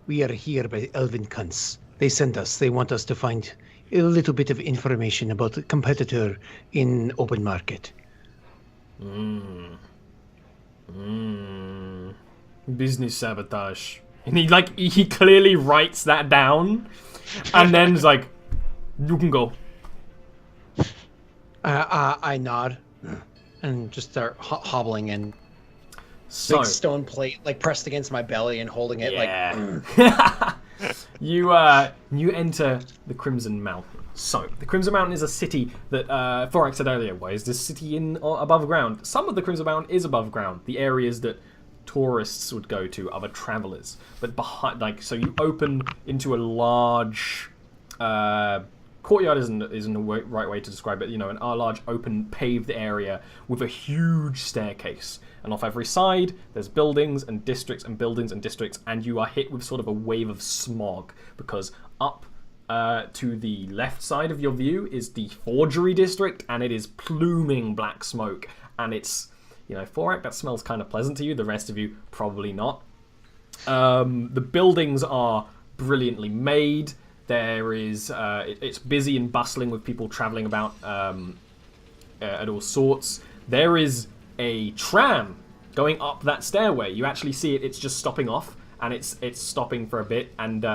We are here by elven cunts. They sent us. They want us to find a little bit of information about a competitor in open market. Business sabotage. And he clearly writes that down, and then is like, you can go. I nod and just start hobbling in. So, big stone plate like pressed against my belly and holding it you enter the Crimson Mountain. So the Crimson Mountain is a city that Thorax said earlier. Why is this city above ground? Some of the Crimson Mountain is above ground. The areas that tourists would go to, other travelers. But behind, so you open into a large courtyard. Isn't the right way to describe it. A large open paved area with a huge staircase. And off every side, there's buildings and districts and buildings and districts, and you are hit with sort of a wave of smog, because up to the left side of your view is the forgery district, and it is pluming black smoke. And it's, Thorak, that smells kind of pleasant to you. The rest of you, probably not. The buildings are brilliantly made. There is, it's busy and bustling with people traveling about at all sorts. There is a tram going up that stairway. You actually see it. It's just stopping off, and it's stopping for a bit, and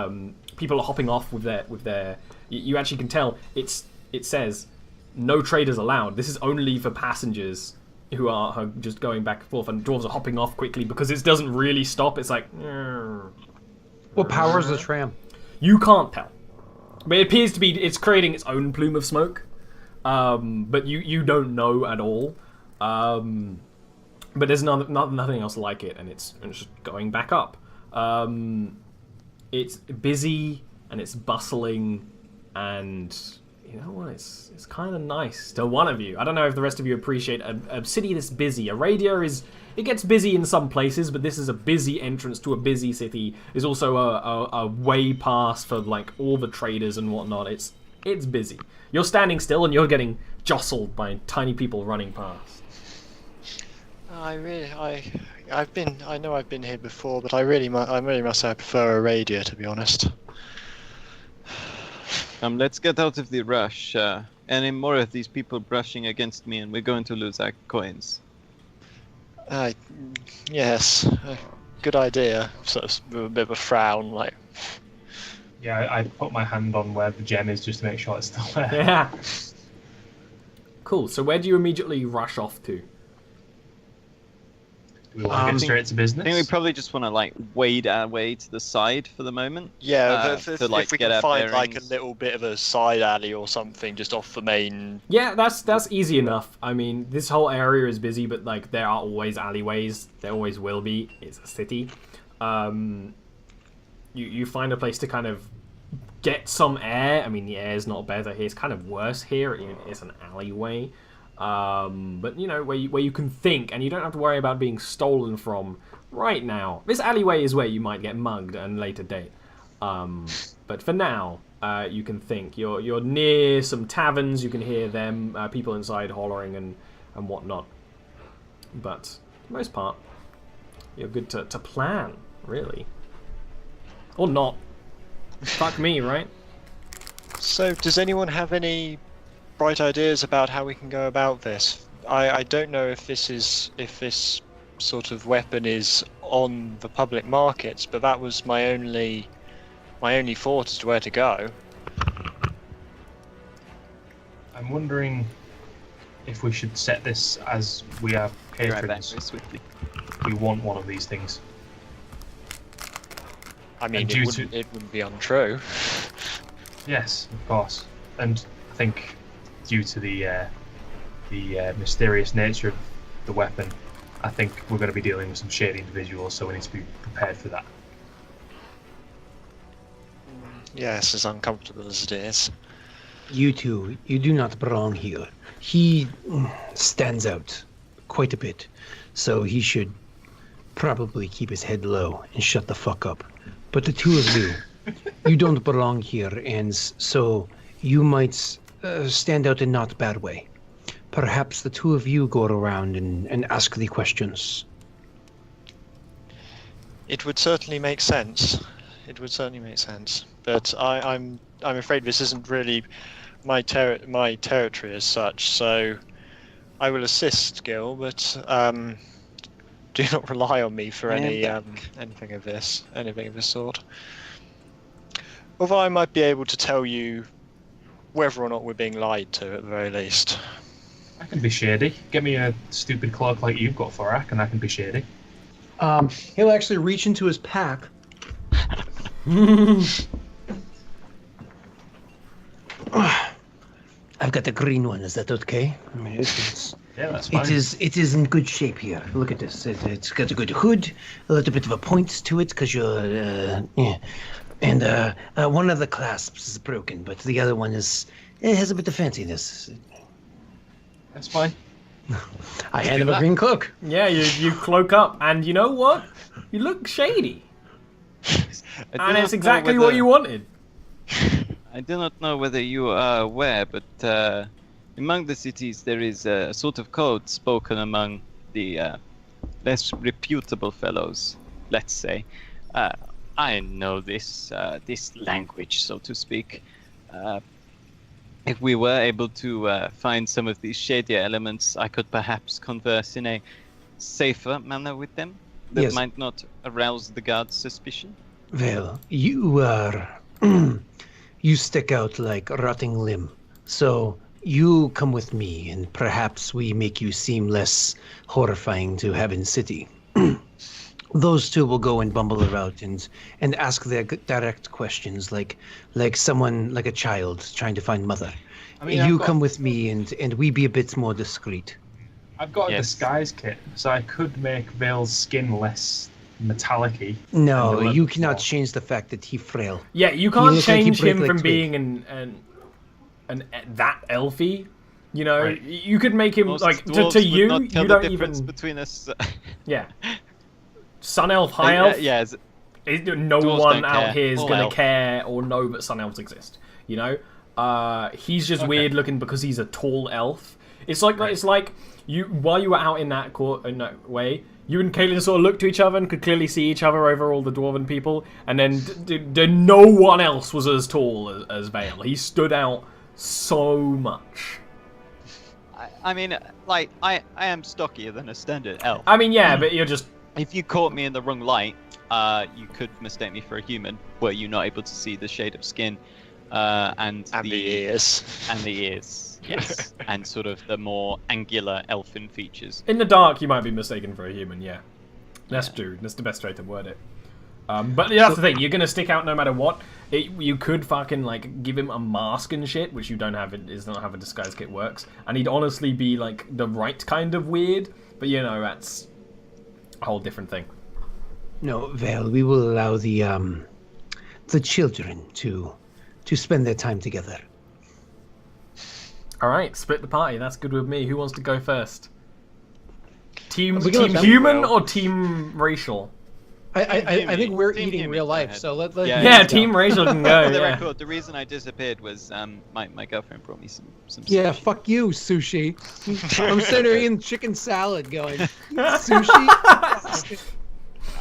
people are hopping off with their. You actually can tell it says no traders allowed. This is only for passengers who are just going back and forth, and dwarves are hopping off quickly because it doesn't really stop. It's like. What powers the tram? You can't tell, but it appears to be. It's creating its own plume of smoke, but you don't know at all. But there's nothing else like it, and it's just going back up. It's busy and it's bustling, and you know what? It's kind of nice to one of you. I don't know if the rest of you appreciate a city this busy. Aradia it gets busy in some places, but this is a busy entrance to a busy city. There's also a way pass for all the traders and whatnot. It's busy. You're standing still and you're getting jostled by tiny people running past. I know I've been here before, but I really must say I prefer Aradia, to be honest. Let's get out of the rush. Any more of these people brushing against me, and we're going to lose our coins. Yes, good idea. Sort of with a bit of a frown, like. Yeah, I put my hand on where the gem is just to make sure it's still there. Yeah. Cool. So where do you immediately rush off to? Do we want to get straight to business? I think we probably just want to wade our way to the side for the moment. Yeah, if we can find bearings. a little bit of a side alley or something just off the main. Yeah, that's easy enough. I mean, this whole area is busy, but there are always alleyways. There always will be. It's a city. You find a place to kind of get some air. I mean, the air is not better here. It's kind of worse here. It's an alleyway. But where you can think, and you don't have to worry about being stolen from right now. This alleyway is where you might get mugged at a later date. But for now, you can think. You're near some taverns. You can hear them, people inside hollering and whatnot. But for the most part, you're good to plan, really. Or not. Fuck me, right? So, does anyone have any bright ideas about how we can go about this? I don't know if this sort of weapon is on the public markets, but that was my only thought as to where to go. I'm wondering if we should set this as we are Be right back patrons. very swiftly. We want one of these things. I mean, And it wouldn't be untrue. Yes, of course. And I think due to the mysterious nature of the weapon, I think we're going to be dealing with some shady individuals, so we need to be prepared for that. Yes, as uncomfortable as it is. You two, you do not belong here. He stands out quite a bit, so he should probably keep his head low and shut the fuck up. But the two of you, you don't belong here, and so you might stand out in not a bad way. Perhaps the two of you go around and ask the questions. It would certainly make sense. It would certainly make sense. But I'm afraid this isn't really my territory as such. So I will assist Gil, but do not rely on me for anything of this sort. Although I might be able to tell you whether or not we're being lied to at the very least. I can be shady. Get me a stupid cloak like you've got, Thorak, and I can be shady. He'll actually reach into his pack. I've got the green one. Is that okay? I mean, Yeah, that's fine. it is in good shape here. Look at this. It's got a good hood, a little bit of a point to it because you're yeah. And one of the clasps is broken, but the other one it has a bit of fanciness. That's fine. I hand him a green cloak. Yeah, you cloak up, and you know what? You look shady. And it's exactly what you wanted. I do not know whether you are aware, but among the cities there is a sort of code spoken among the less reputable fellows, let's say. I know this language, so to speak. If we were able to find some of these shadier elements, I could perhaps converse in a safer manner with them that Yes. might not arouse the guards' suspicion. Well, you are you stick out like rotting limb. So you come with me, and perhaps we make you seem less horrifying to Heaven City. Those two will go and bumble about and ask their direct questions, like someone, like a child trying to find mother. I mean, You come with me, and we be a bit more discreet. I've got a Yes. disguise kit, so I could make Vale's skin less metallic-y. No, And the you leather cannot cloth. change the fact that he's frail. Yeah, you You can't look like you change break him like from twig. being an that elfy. You know, Right. you could make him Most like dwarves to would you. not You tell the don't difference even. between us. Yeah. Sun elf, high elf. Yeah, No Dwarves one don't out care. here is All gonna elf. care or know that sun elves exist. You know, he's just Okay. weird looking because he's a tall elf. It's like you while you were out in that way, you and Caitlin sort of looked to each other and could clearly see each other over all the dwarven people, and then no one else was as tall as Vale. He stood out so much. I mean, like, I am stockier than a standard elf. I mean, yeah, but you're just If you caught me in the wrong light, you could mistake me for a human, were you not able to see the shade of skin, and And the ears. and the ears, yes, and sort of the more angular elfin features. in the dark. You might be mistaken for a human. Yeah, that's true. That's the best way to word it. But that's the thing. You're gonna stick out no matter what. You could fucking like give him a mask and shit, which you don't have. It is not how a disguise kit works. And he'd honestly be like the right kind of weird. But you know, that's a whole different thing. No, Val, we will allow the children to spend their time together. All right, split the party. That's good with me. Who wants to go first? Team We can let them human go. or team racial? I think we're Team eating human, real go life, ahead. so let Yeah, Yeah, let's go. team racial can go. For the Yeah. record, the reason I disappeared was my girlfriend brought me some Yeah, sushi. fuck you, sushi. I'm sitting there eating chicken salad going, sushi?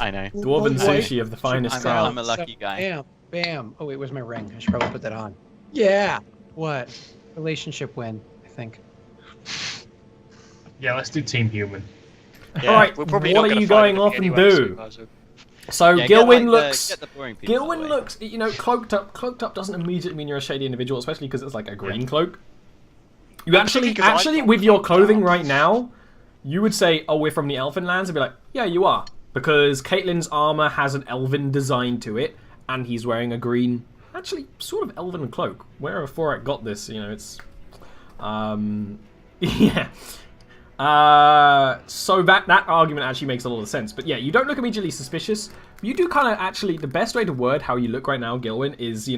I know. Dwarven White sushi of the finest I'm style. a lucky guy. Bam, bam. Oh, wait, where's my ring? I should probably put that on. Yeah. What? Relationship win, I think. Yeah, let's do Team Human. Yeah, Alright, we're probably what not are gonna you find going anything off and anyway, so do? we might as well- So Yeah, Gilwyn get looks. the boring people out of the Gilwyn way. looks, cloaked up. Cloaked up doesn't immediately mean you're a shady individual, especially because it's like a green cloak. You actually, with your clothing right now, you would say, "Oh, we're from the Elven Lands," and be like, "Yeah, you are," because Caitlyn's armor has an elven design to it, and he's wearing a green, actually, sort of elven cloak. Where before I got this, it's, yeah. So that argument actually makes a lot of sense. But yeah, you don't look immediately suspicious. You do kind of actually, the best way to word how you look right now, Gilwyn, is,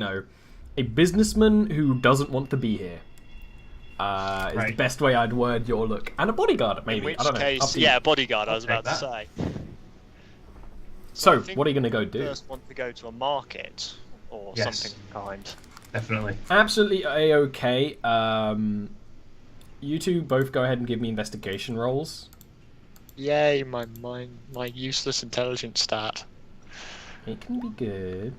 a businessman who doesn't want to be here. Is the best way I'd word your look. And a bodyguard, maybe. In which I don't know. case, yeah, bodyguard, I was about to say. So what are you going to go do? First want to go to a market or something kind. Definitely. Absolutely A-okay. You two both go ahead and give me investigation rolls. Yay, my useless intelligence stat. It can be good.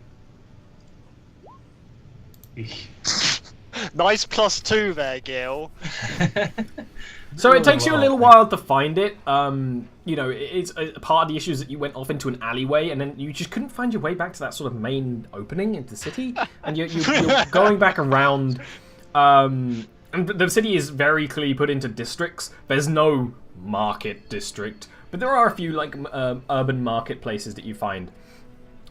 Nice +2 there, Gil. So it takes you a little while to find it. It's part of the issue is that you went off into an alleyway and then you just couldn't find your way back to that sort of main opening into the city. And you're going back around. And the city is very clearly put into districts. There's no market district, but there are a few urban marketplaces that you find.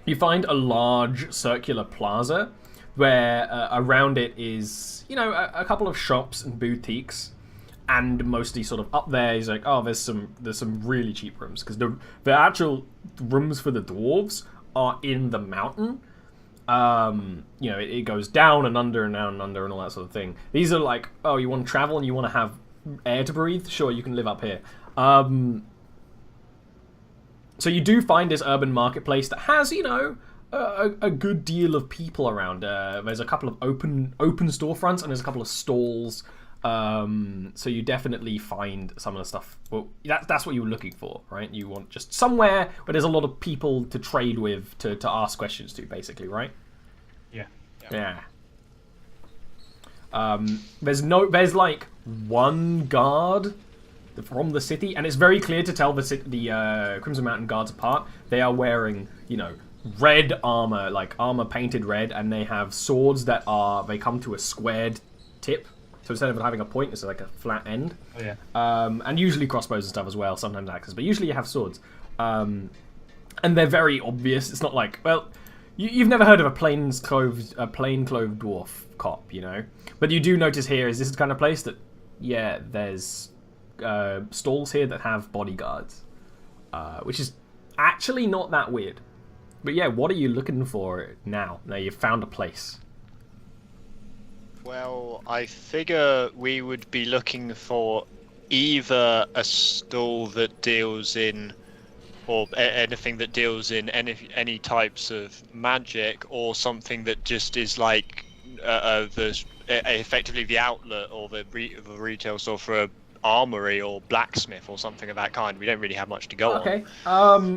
You find a large circular plaza where around it is, a couple of shops and boutiques, and mostly sort of up there is like, oh, there's some really cheap rooms because the actual rooms for the dwarves are in the mountain. It goes down and under and down and under and all that sort of thing. These are like, oh, you want to travel and you want to have air to breathe? Sure, you can live up here. So you do find this urban marketplace that has, a good deal of people around. There's a couple of open storefronts and there's a couple of stalls. So you definitely find some of the stuff. Well, that's what you were looking for, right? You want just somewhere where there's a lot of people to trade with, to ask questions to, basically, right? Yeah. There's like one guard from the city, and it's very clear to tell the Crimson Mountain guards apart. They are wearing, red armor, like armor painted red, and they have swords that they come to a squared tip. So instead of having a point, it's like a flat end. Oh yeah. And usually crossbows and stuff as well, sometimes axes, but usually you have swords. And they're very obvious. It's not like, well, you've never heard of a plainclothed dwarf cop, But you do notice here is this is the kind of place that, yeah, there's stalls here that have bodyguards, which is actually not that weird. But yeah, what are you looking for now? Now you've found a place. Well, I figure we would be looking for either a stall that deals in, or anything that deals in any types of magic, or something that just is like effectively the outlet or the retail store for a armory or blacksmith or something of that kind. We don't really have much to go on.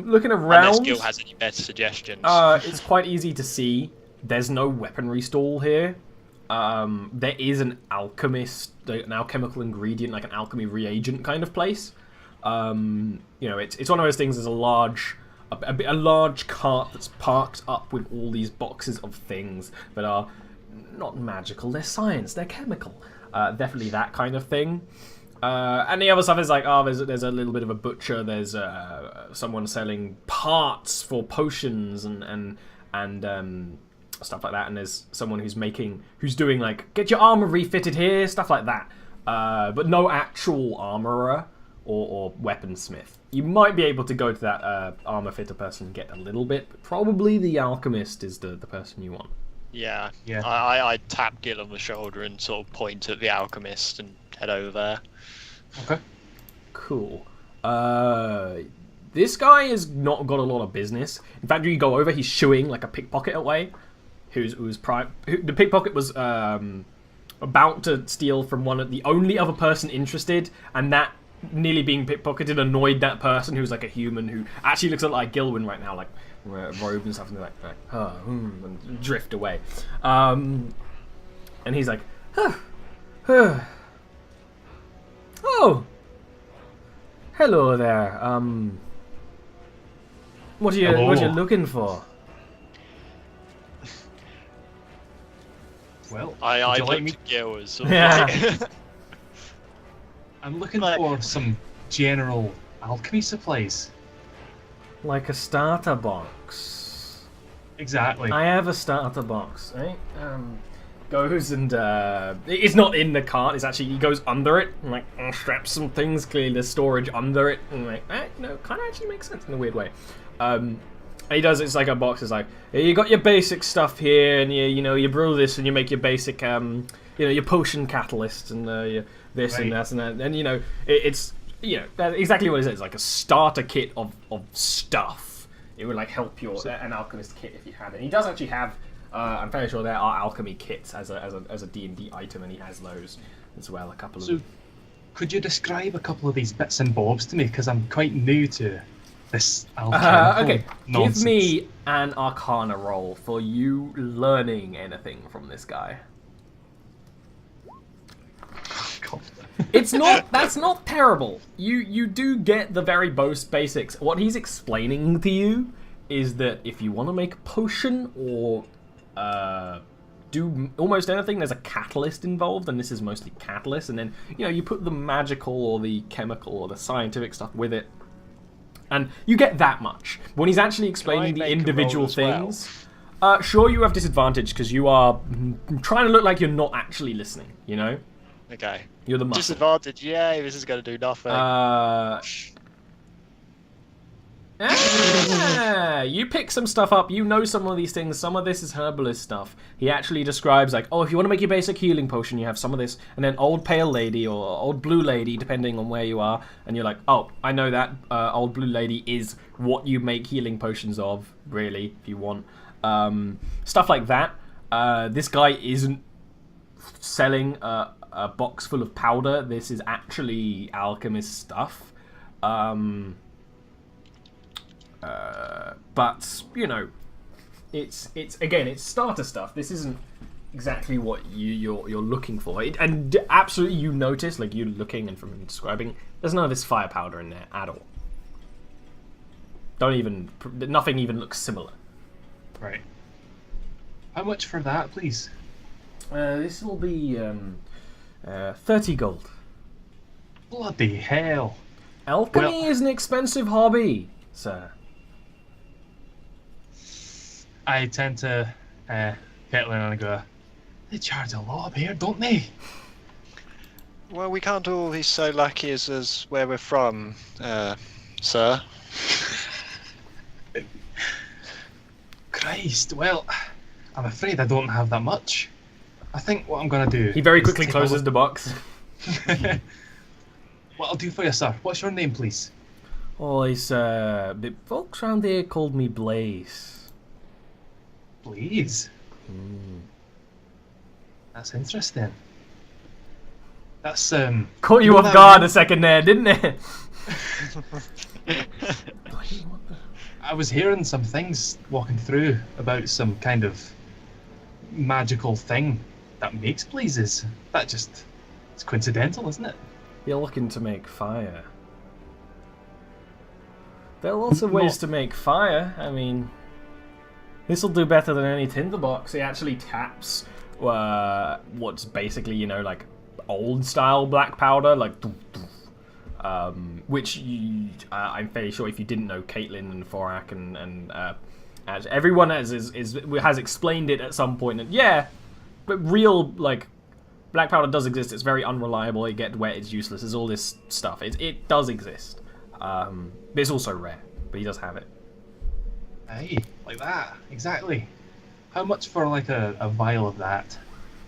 Looking around. Unless Gil has any better suggestions. It's quite easy to see. There's no weaponry stall here. There is an alchemist, an alchemical ingredient, like an alchemy reagent kind of place. It's one of those things. There's a large cart that's parked up with all these boxes of things that are not magical. They're science. They're chemical. Definitely that kind of thing. And the other stuff is like, there's a little bit of a butcher. There's someone selling parts for potions and stuff like that. And there's someone who's doing like, get your armor refitted here, stuff like that. But no actual armorer or weaponsmith. You might be able to go to that armor fitter person and get a little bit, but probably the alchemist is the person you want. Yeah. I tap Gil on the shoulder and sort of point at the alchemist and head over there. Okay. Cool. This guy has not got a lot of business. In fact, you go over, he's shooing like a pickpocket away. The pickpocket was about to steal from the only other person interested, and that nearly being pickpocketed annoyed that person who's like a human who actually looks a lot like Gilwyn right now, like robe and stuff, and they're like and drift away. And he's like, oh, hello there. What are you looking for? Well, I would you like looked me? at Gil as sort of Yeah. I'm looking Like- for some general alchemy supplies. Like a starter box. Exactly. I have a starter box, right? Goes and it's not in the cart. It's actually he goes under it and like straps some things. Clearly, there's storage under it, and like no, kind of actually makes sense in a weird way. And he does. It's like a box. It's like you got your basic stuff here, and you brew this, and you make your basic your potion catalyst, and your this and that and that, and it's that's exactly what it is. It's like a starter kit of stuff. It would like help your an alchemist kit if you had it. He does actually have. I'm fairly sure there are alchemy kits as a D&D item, and he has those as well. A couple of them. Could you describe a couple of these bits and bobs to me? Because I'm quite new to this alchemical Okay, nonsense. give me an Arcana roll for you learning anything from this guy. God. That's not terrible. You do get the very basics. What he's explaining to you is that if you want to make a potion or do almost anything, there's a catalyst involved, and this is mostly catalyst, and then you put the magical or the chemical or the scientific stuff with it, and you get that much. When he's actually explaining the make a individual roll as well? things, sure, you have disadvantage because you are trying to look like you're not actually listening. Okay. You're the muscle. Disadvantage. Yay! This is going to do nothing. You pick some stuff up, you know some of these things, some of this is herbalist stuff. He actually describes like, if you want to make your basic healing potion, you have some of this, and then old pale lady or old blue lady, depending on where you are, and you're like, I know that old blue lady is what you make healing potions of, really, if you want. Stuff like that. This guy isn't selling a box full of powder. This is actually alchemist stuff. But it's starter stuff. This isn't exactly what you're looking for. And absolutely, you notice, like you're looking and from him describing, there's none of this fire powder in there at all. Nothing even looks similar. Right. How much for that, please? This will be 30 gold. Bloody hell. Alchemy is an expensive hobby, sir. I tend to Caitlin and I go, they charge a lot up here, don't they? Well, we can't all be so lucky as where we're from, sir. Christ, well, I'm afraid I don't have that much. I think what I'm going to do... He very is quickly take a closes look- the box. What I'll do for you, sir. What's your name, please? It's the folks around here called me Blaze. Blaze. That's interesting. That's Caught you know off that guard one- a second there, didn't it? I was hearing some things walking through about some kind of magical thing that makes blazes. It's coincidental, isn't it? You're looking to make fire. There are lots of ways to make fire. I mean, this will do better than any tinderbox. He actually taps what's basically, like old style black powder, like which I'm fairly sure if you didn't know, Caitlin and Forak and as everyone has explained it at some point. And yeah, but real like black powder does exist. It's very unreliable. It gets wet. It's useless. There's all this stuff. It does exist. But it's also rare. But he does have it. Aye, like that, exactly. How much for like a vial of that,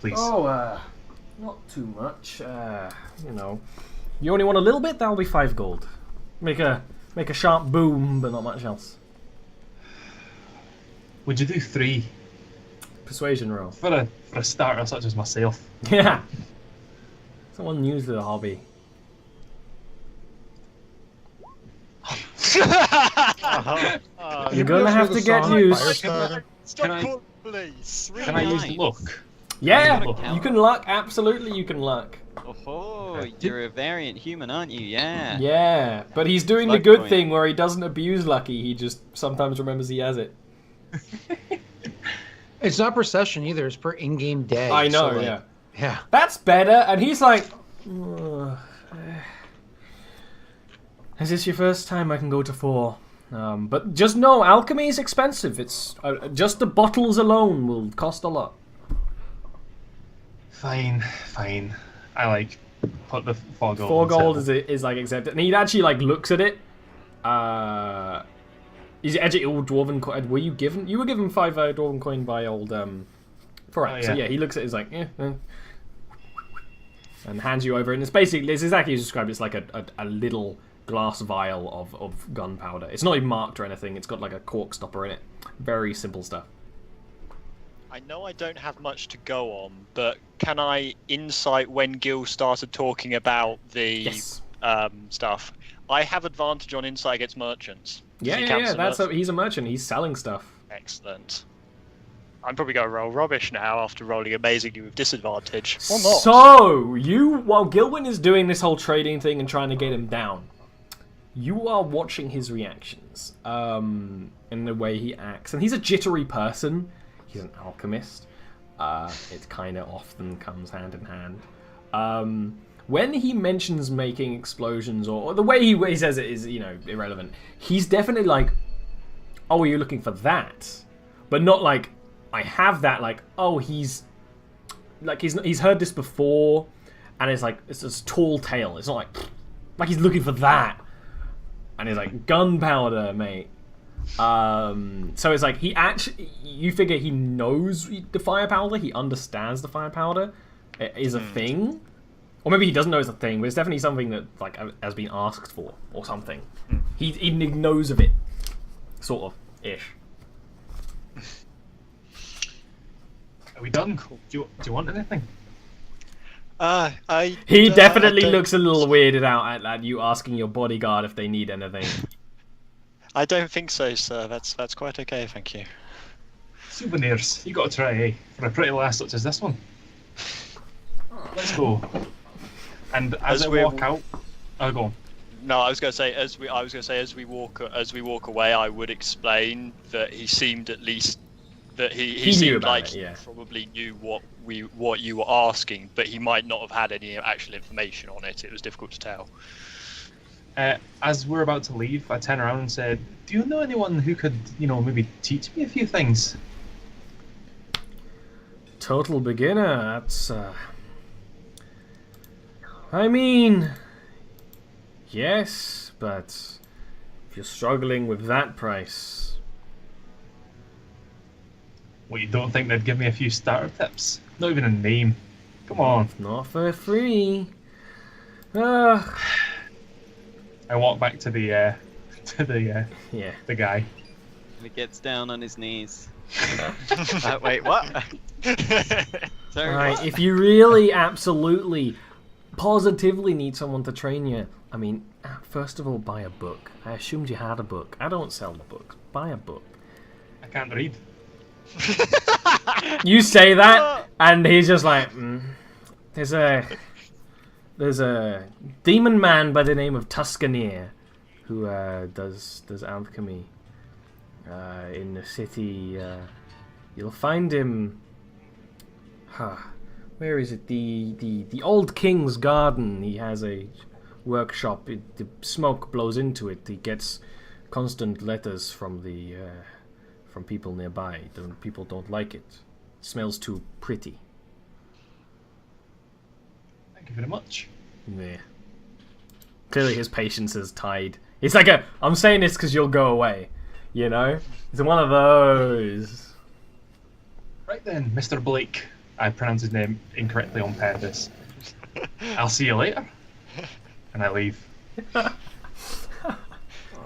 please? Oh, not too much. You only want a little bit. That'll be 5 gold. Make a sharp boom, but not much else. Would you do 3 Persuasion roll. for a starter such as myself? Yeah. Someone new to the hobby. You're gonna have to get used. Stop Can I- calling the police. Can I use Nice. luck? Yeah, Luck. you can luck. Absolutely, you can luck. Oh, you're a variant human, aren't you? Yeah. Yeah, but he's doing the Luck good point. thing where he doesn't abuse lucky. He just sometimes remembers he has it. It's not per session either. It's per in-game day. I know, so, like, yeah. Yeah. That's better. And he's like, "Ugh, Is this your first time? I can go to 4. But just know, alchemy is expensive. It's just the bottles alone will cost a lot. Fine. I put the 4 gold. 4 gold is like accepted, and he actually like looks at it. Is it actually all dwarven coin? Were you given? You were given 5 dwarven coin by old Forak. Oh, yeah. So yeah, he looks at it, he's like, and hands you over, and it's basically exactly as you described. It's like a little glass vial of gunpowder. It's not even marked or anything. It's got like a cork stopper in it. Very simple stuff. I know I don't have much to go on, but can I insight when Gil started talking about the stuff? I have advantage on insight against merchants. Yeah. He's a merchant. He's selling stuff. Excellent. I'm probably going to roll rubbish now after rolling amazingly with disadvantage. Or not. So, while Gilwyn is doing this whole trading thing and trying to get him down, you are watching his reactions, and the way he acts. And he's a jittery person. He's an alchemist. It kind of often comes hand in hand. When he mentions making explosions, or the way he says it is, irrelevant. He's definitely like, "Oh, are you looking for that?" But not like, "I have that." Like, "Oh, he's heard this before," and it's like it's this tall tale. It's not like he's looking for that, and he's like, "Gunpowder, mate." So it's like you figure he knows the fire powder. He understands the fire powder is a thing. Or maybe he doesn't know it's a thing, but it's definitely something that has been asked for or something. He knows of it, sort of ish. Are we done? Cool. Do you want anything? He definitely looks a little weirded out at you asking your bodyguard if they need anything. I don't think so, sir. That's quite okay, thank you. Souvenirs. You got to try, eh? For a pretty lass such as this one. Let's go. And as I walk out, I'll go on. No, I was going to say as we walk away, I would explain that he seemed at least that he seemed like he probably knew what you were asking, but he might not have had any actual information on it. It was difficult to tell. As we're about to leave, I turn around and said, "Do you know anyone who could, maybe teach me a few things?" Total beginner. That's. I mean, yes, but if you're struggling with that price. Well, you don't think they'd give me a few starter tips? Not even a name. Come on. Not for free. I walk back to the guy. He gets down on his knees. Wait, what? Sorry, right, what? if you really absolutely, positively need someone to train you, I mean, first of all, buy a book. I assumed you had a book. I don't sell the books. Buy a book. I can't read. You say that, and he's just like, There's a demon man by the name of Tuscanir who does alchemy in the city. You'll find him. Where is it? The old king's garden. He has a workshop. The smoke blows into it. He gets constant letters from from people nearby. People don't like it. It smells too pretty. Thank you very much. Yeah. Clearly his patience is tied. It's like I'm saying this because you'll go away. It's one of those. Right then, Mr. Blake. I pronounce his name incorrectly on purpose. I'll see you later. And I leave. And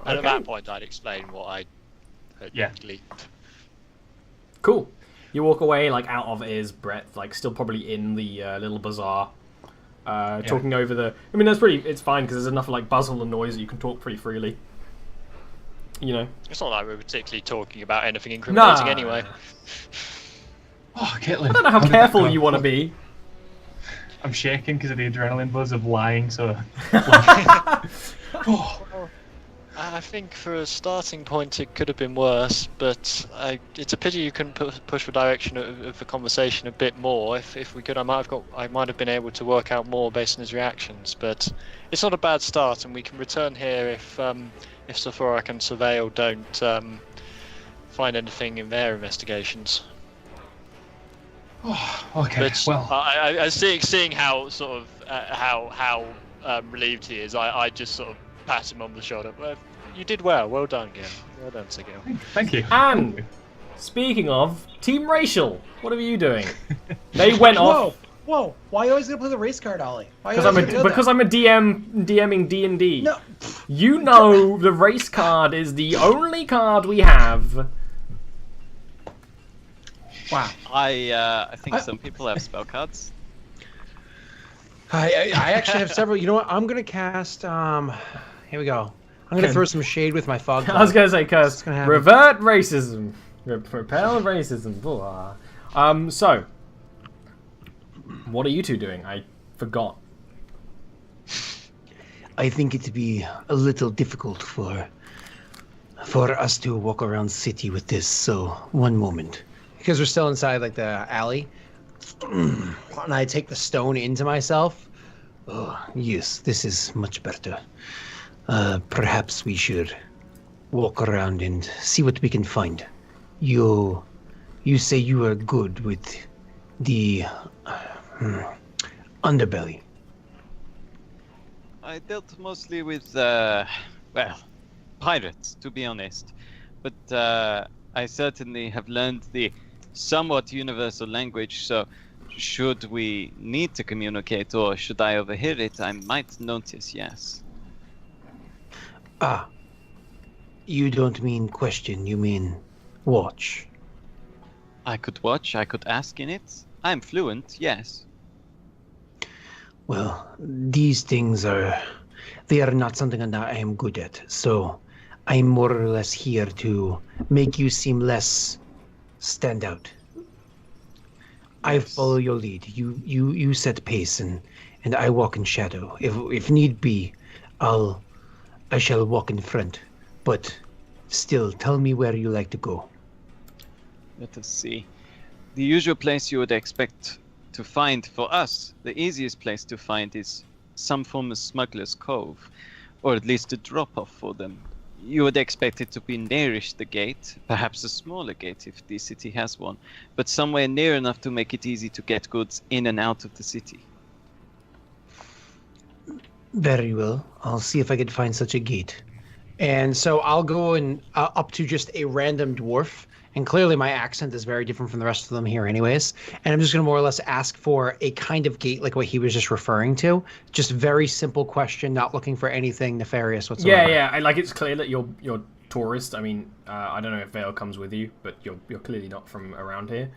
at that point, I'd explain what I had leaked. Cool. You walk away, out of ear's breadth, still probably in the little bazaar. Talking over the... I mean, it's fine, because there's enough, bustle and noise that you can talk pretty freely. It's not like we're particularly talking about anything incriminating anyway. Oh, Caitlin. I don't know how careful you want to be. I'm shaking because of the adrenaline buzz of lying, so... I think for a starting point it could have been worse, but it's a pity you couldn't push the direction of the conversation a bit more. If we could, I might have been able to work out more based on his reactions. But it's not a bad start, and we can return here if Sephorak and Surveil don't find anything in their investigations. Oh, okay. But Well, I seeing how sort of how relieved he is, I just sort of pat him on the shoulder. Well, you did well. Well done, Gil. Well done, Sigil. thank you. And speaking of Team Racial, what are you doing? They went off Whoa! Why are you always gonna play the race card, Ollie? because I'm a DM DMing D&D. No. You know the race card is the only card we have. Wow. I think some people have spell cards. I actually have several. You know what? I'm gonna cast. Here we go. I'm gonna throw some shade with my fog. I was gonna say, cause gonna happen. revert racism, repel racism. Blah. So, what are you two doing? I forgot. I think it'd be a little difficult for us to walk around city with this. So one moment. Because we're still inside like the alley, and I take the stone into myself. Oh, yes, this is much better. Perhaps we should walk around and see what we can find. You say you are good with the underbelly. I dealt mostly with, pirates, to be honest. But I certainly have learned the somewhat universal language, so should we need to communicate or should I overhear it, I might notice, yes. Ah, you don't mean question, you mean watch. I could watch, I could ask in it. I'm fluent, yes. Well, these things they are not something that I am good at, so I'm more or less here to make you seem less stand out. I follow your lead. You set pace and I walk in shadow. If need be, I shall walk in front. But still, tell me where you like to go. Let us see. The usual place you would expect to find for us, the easiest place to find is some form of Smuggler's Cove, or at least a drop-off for them. You would expect it to be nearish the gate, perhaps a smaller gate if the city has one, but somewhere near enough to make it easy to get goods in and out of the city. Very well. I'll see if I can find such a gate. And so I'll go and up to just a random dwarf, and clearly my accent is very different from the rest of them here anyways, and I'm just going to more or less ask for a kind of gate like what he was just referring to. Just very simple question, not looking for anything nefarious whatsoever. Yeah. It's clear that you're tourist. I mean, I don't know if Vale comes with you, but you're clearly not from around here.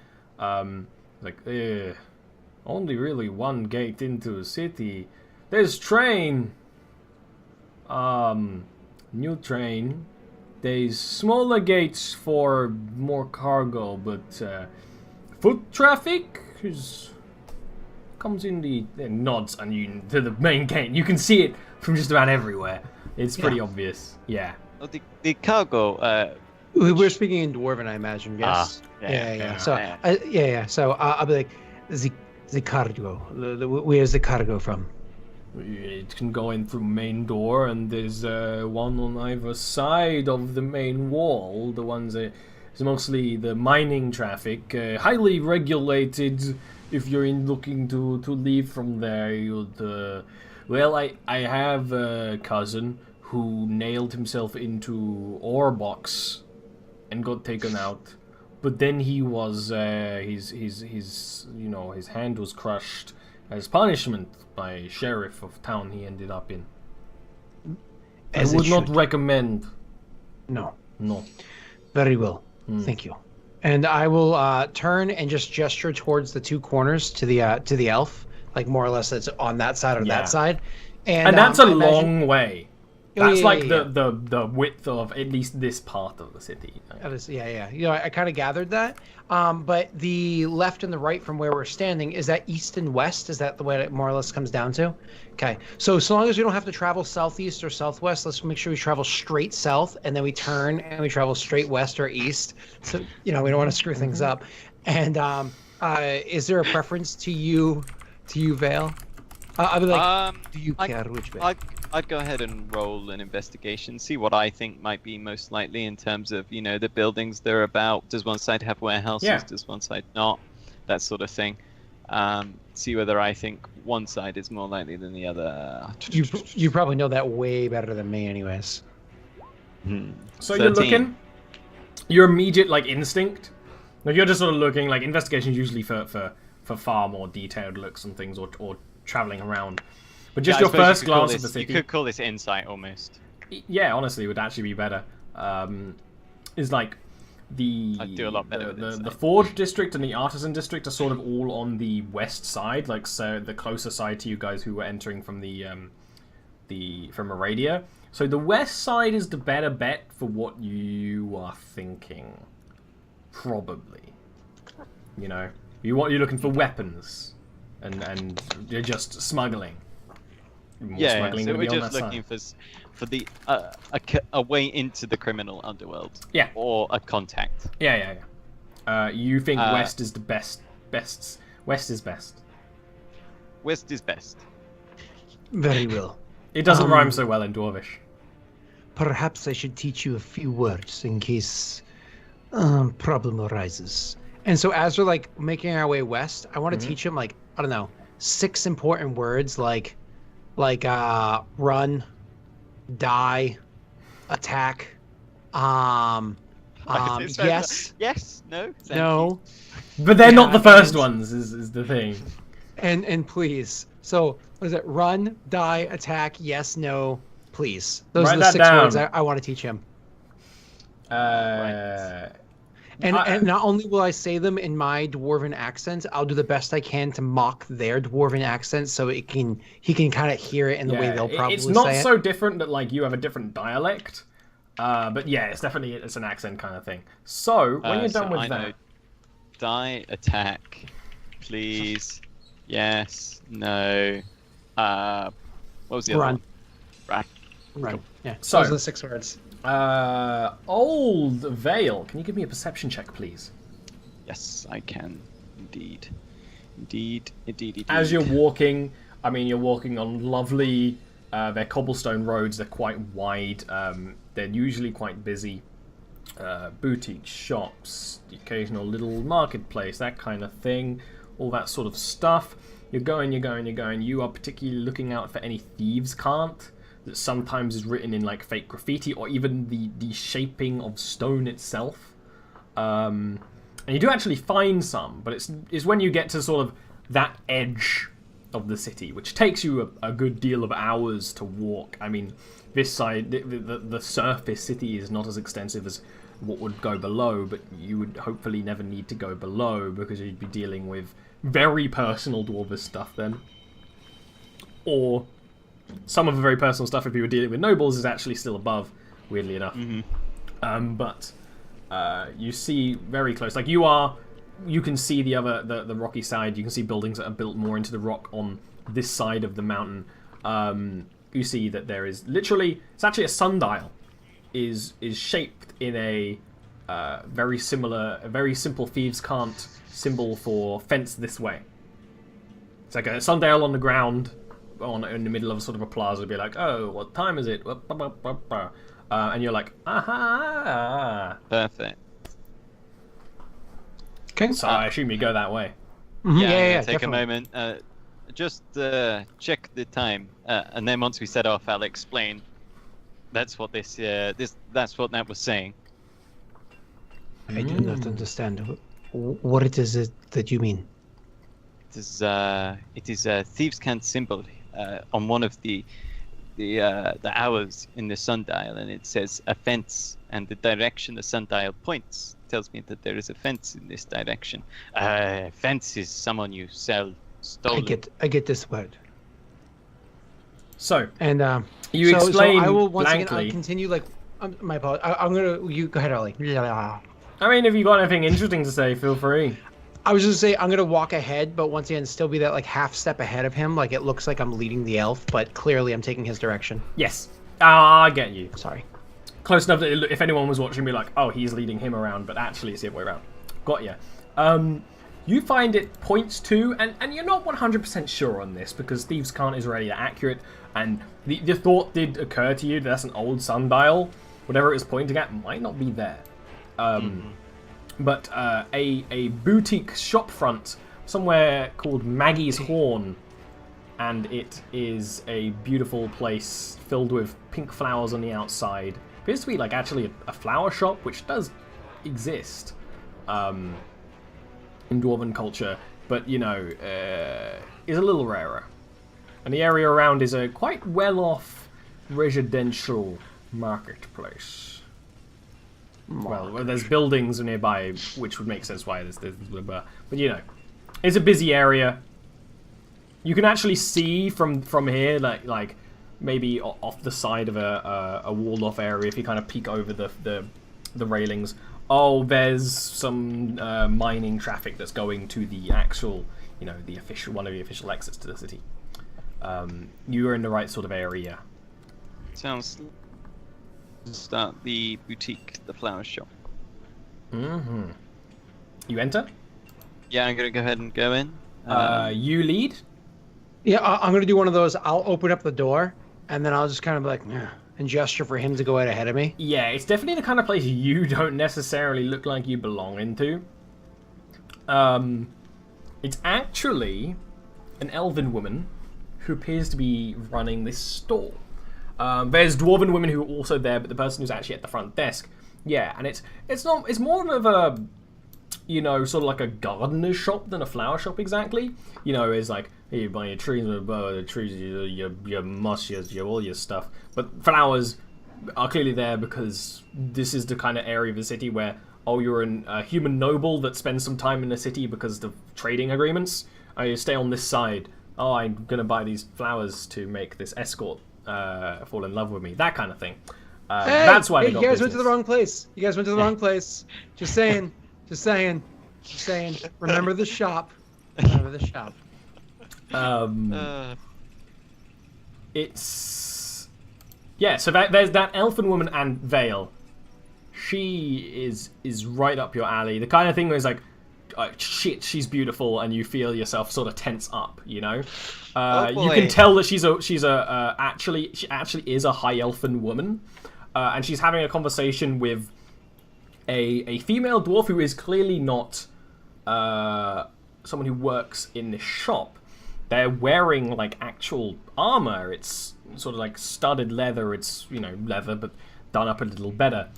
Only really one gate into a city. There's train. New train. There's smaller gates for more cargo, but foot traffic comes in the nods and you to the main gate. You can see it from just about everywhere. It's pretty obvious. Yeah. Oh, the cargo. We're speaking in Dwarven, I imagine. Yes. Yeah. So I'll be like, the cargo. Where's the cargo from? It can go in through main door, and there's one on either side of the main wall. The ones that is mostly the mining traffic, highly regulated. If you're looking to leave from there, you'd. I have a cousin who nailed himself into ore box and got taken out, but then he was his hand was crushed as punishment by sheriff of town he ended up in. I would not recommend. No. Very well. Thank you. And I will turn and just gesture towards the two corners to the elf, like more or less it's on that side or that side. And that's a long way. That's yeah, like yeah, the width of at least this part of the city. That is, yeah. You know, I kind of gathered that. But the left and the right from where we're standing, is that east and west? Is that the way it more or less comes down to? Okay. So long as we don't have to travel southeast or southwest, let's make sure we travel straight south, and then we turn and we travel straight west or east. So, you know, we don't want to screw things up. And is there a preference to you, Vale? I'd be like, do you care which way? I'd go ahead and roll an investigation, see what I think might be most likely in terms of, you know, the buildings they're about. Does one side have warehouses? Yeah. Does one side not? That sort of thing. See whether I think one side is more likely than the other. You probably know that way better than me, anyways. So 13. you're looking. Your immediate like instinct. Like you're just sort of looking. Like investigation is usually for far more detailed looks and things, or traveling around. But just your first glance at the city. You could call this insight almost. Yeah, honestly, it would actually be better. Is like I'd do a lot better with the insight. Forge district and the Artisan district are sort of all on the west side, like so the closer side to you guys who were entering from from Aradia. So the west side is the better bet for what you are thinking. Probably. You know, you're looking for weapons, and you're just smuggling. More Yeah, smuggling so gonna we're be on just that looking side. for the a way into the criminal underworld. Yeah. Or a contact. Yeah. You think west is the best? West is best. West is best. Very well. It doesn't rhyme so well in Dwarvish. Perhaps I should teach you a few words in case problem arises. And so as we're like making our way west, I want Mm-hmm. to teach him like, I don't know, 6 important words like run, die, attack, yes, Yes. No. Thank no, But they're not Yeah, the first and- ones, is the thing. and please. So what is it? Run, die, attack, yes, no, please. Those Write are the that 6 words down. I want to teach him. And And not only will I say them in my dwarven accent, I'll do the best I can to mock their dwarven accent so he can kind of hear it in the way they'll probably it's not say so different that like you have a different dialect. But yeah, it's an accent kind of thing. So when you're done with I know. that, Die, attack, please, yes, no. What was the other Run. one? Run. Right. Yeah. So- Those are the 6 words. Old Vale, can you give me a perception check, please? Yes, I can. Indeed. As you're walking, I mean, you're walking on lovely, they're cobblestone roads, they're quite wide, they're usually quite busy. Boutique shops, the occasional little marketplace, that kind of thing, all that sort of stuff. You're going. You are particularly looking out for any thieves' cant that sometimes is written in like fake graffiti or even the shaping of stone itself. And you do actually find some, but it's when you get to sort of that edge of the city, which takes you a good deal of hours to walk. I mean, this side, the surface city is not as extensive as what would go below, but you would hopefully never need to go below because you'd be dealing with very personal dwarvish stuff then. Or some of the very personal stuff if you were dealing with nobles is actually still above, weirdly enough. But you see very close, like you can see the rocky side. You can see buildings that are built more into the rock on this side of the mountain. You see that there is literally, it's actually a sundial is shaped in a very simple thieves' cant symbol for fence this way. It's like a sundial on the ground in the middle of sort of a plaza. It'd be like, oh, what time is it? And you're like, aha. Perfect. Okay. So I assume you go that way. Mhm, Yeah, take definitely. a moment. Just check the time, and then once we set off, I'll explain. That's what that's what that was saying. I do not understand. What is it that you mean? It is a thieves' cant symbol on one of the hours in the sundial, and it says a fence, and the direction the sundial points tells me that there is a fence in this direction. Fence is someone you sell stolen. I get this word. So And You So explain I will once blankly. again continue like my apologies. I'm gonna you go ahead, Ollie. Yeah. I mean, if you got anything interesting to say, feel free. I was just say I'm gonna walk ahead, but once again still be that like half step ahead of him. Like it looks like I'm leading the elf, but clearly I'm taking his direction. Yes. I get you. Sorry. Close enough that if anyone was watching me like, oh, he's leading him around, but actually it's the other way around. Got ya. You find it points to, and you're not 100% sure on this because Thieves' Cant is really accurate, and the thought did occur to you that that's an old sundial. Whatever it was pointing at might not be there. But a boutique shop front somewhere called Maggie's Horn, and it is a beautiful place filled with pink flowers on the outside. Appears to be like actually a flower shop, which does exist in Dwarven culture, but you know, is a little rarer. And the area around is a quite well-off residential marketplace. Well, there's buildings nearby, which would make sense why there's but you know, it's a busy area. You can actually see from here, like maybe off the side of a walled-off area, if you kind of peek over the railings. Oh, there's some mining traffic that's going to the actual, you know, the official one of the official exits to the city. You are in the right sort of area. Sounds. Start the boutique, the flower shop. Mm-hmm. You enter? Yeah, I'm gonna go ahead and go in. You lead? Yeah, I'm gonna do one of those. I'll open up the door, and then I'll just kind of like and gesture for him to go right ahead of me. Yeah, it's definitely the kind of place you don't necessarily look like you belong into. It's actually an elven woman who appears to be running this store. There's dwarven women who are also there, but the person who's actually at the front desk, yeah, and it's more of a, you know, sort of like a gardener's shop than a flower shop exactly. You know, it's like, hey, you buy your trees, your moss, your all your stuff. But flowers are clearly there because this is the kind of area of the city where, oh, you're a human noble that spends some time in the city because of trading agreements. Oh, you stay on this side. Oh, I'm gonna buy these flowers to make this escort fall in love with me. That kind of thing. Hey, that's why hey, they got you guys business. went to the wrong place. You guys went to the wrong place. Just saying. Just saying. Just saying. Remember the shop. Remember the shop. It's yeah. So there's that elfin woman and Vale. She is right up your alley. The kind of thing where it's like, shit, she's beautiful, and you feel yourself sort of tense up. You know, you can tell that she actually is a high elfin woman, and she's having a conversation with a female dwarf who is clearly not someone who works in this shop. They're wearing like actual armor. It's sort of like studded leather. It's, you know, leather but done up a little better.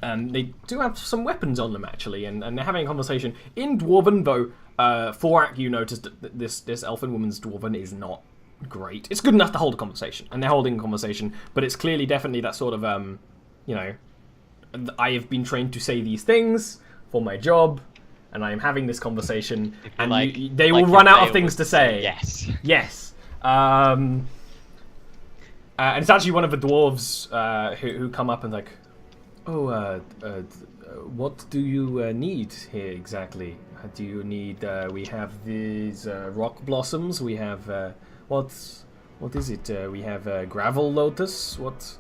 And they do have some weapons on them actually, and they're having a conversation in Dwarven. Though Thorak, you noticed that this elfin woman's Dwarven is not great. It's good enough to hold a conversation, and they're holding a conversation, but it's clearly definitely that sort of you know, I have been trained to say these things for my job, and I am having this conversation, and they will run out of things to say. Yes. Yes. And it's actually one of the dwarves who come up and like, oh, what do you need here exactly? Do you need? We have these rock blossoms. We have what is it? We have gravel lotus. What?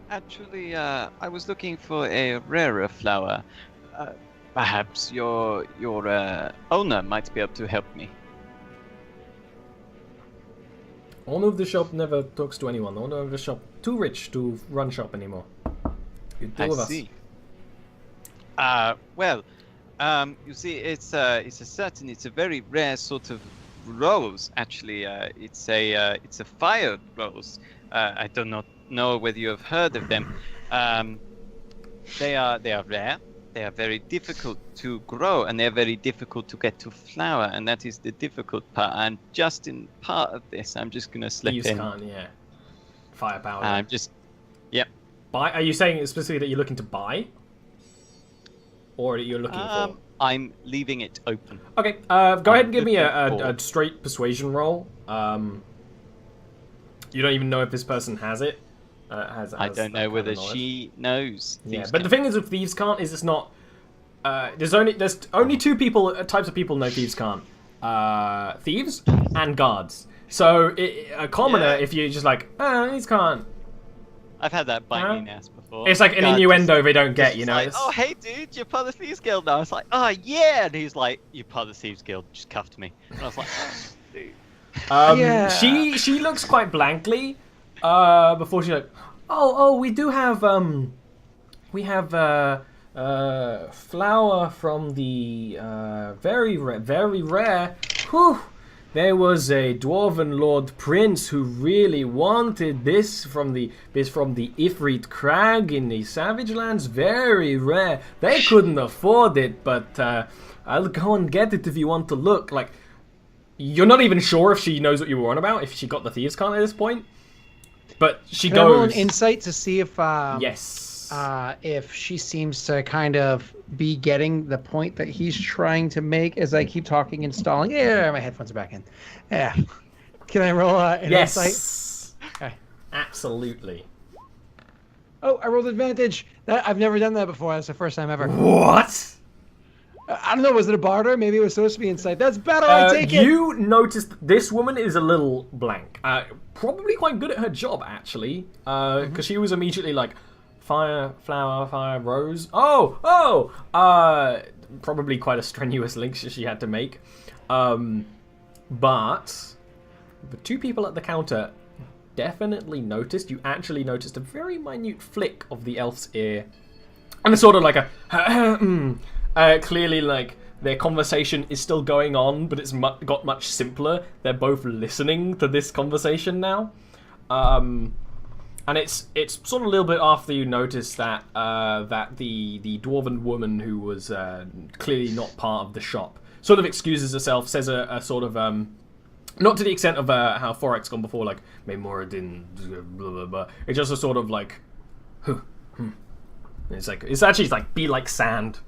Actually, I was looking for a rarer flower. Perhaps your owner might be able to help me. Owner of the shop never talks to anyone. Owner of the shop too rich to run shop anymore. I see. Well, you see, it's a very rare sort of rose. Actually, it's a fire rose. I do not know whether you have heard of them. They are rare. They are very difficult to grow, and they are very difficult to get to flower, and that is the difficult part. And just in part of this, I'm just gonna slip in. Yeah. Firepower. I'm just, yep. Buy? Are you saying specifically that you're looking to buy, or that you're looking for? I'm leaving it open. Okay. Go ahead and give me a straight persuasion roll. You don't even know if this person has it. I don't know whether she knows. Yeah, but the thing is with Thieves' Cant is it's not. There's only two types of people know Thieves' Cant. Thieves and guards. So a commoner, if you're just like, Thieves' Cant. I've had that bite me in the ass before. It's like an innuendo they don't get, you know. Like, oh, hey, dude, you're part of the Thieves Guild now. It's like, oh, yeah. And he's like, you're part of the Thieves Guild. Just cuffed me. And I was like, oh, dude. She looks quite blankly before she's like, oh, we do have flour from the very rare. Whew. There was a Dwarven Lord Prince who really wanted this from the Ifrit Crag in the Savage Lands. Very rare. They couldn't afford it, but I'll go and get it if you want to look. Like, you're not even sure if she knows what you were on about, if she got the Thieves' Cant at this point. But she Can I roll an goes... insight to see if Yes. if she seems to kind of be getting the point that he's trying to make as I keep talking and stalling. Yeah, my headphones are back in. Yeah. Can I roll an insight? Yes. Okay. Absolutely. Oh, I rolled advantage. I've never done that before. That's the first time ever. What? I don't know. Was it a barter? Maybe it was supposed to be insight. That's better. I take it. You noticed this woman is a little blank. Probably quite good at her job, actually. Because she was immediately like, fire, flower, fire, rose. Oh! Probably quite a strenuous link she had to make. But the two people at the counter definitely noticed. You actually noticed a very minute flick of the elf's ear. And it's sort of like a... clearly, like, their conversation is still going on, but it's got much simpler. They're both listening to this conversation now. And it's sort of a little bit after you notice that that the dwarven woman who was clearly not part of the shop sort of excuses herself, says a sort of not to the extent of how Forek's gone before, like may Moradin blah blah blah. It's just a sort of like, it's actually like be like sand.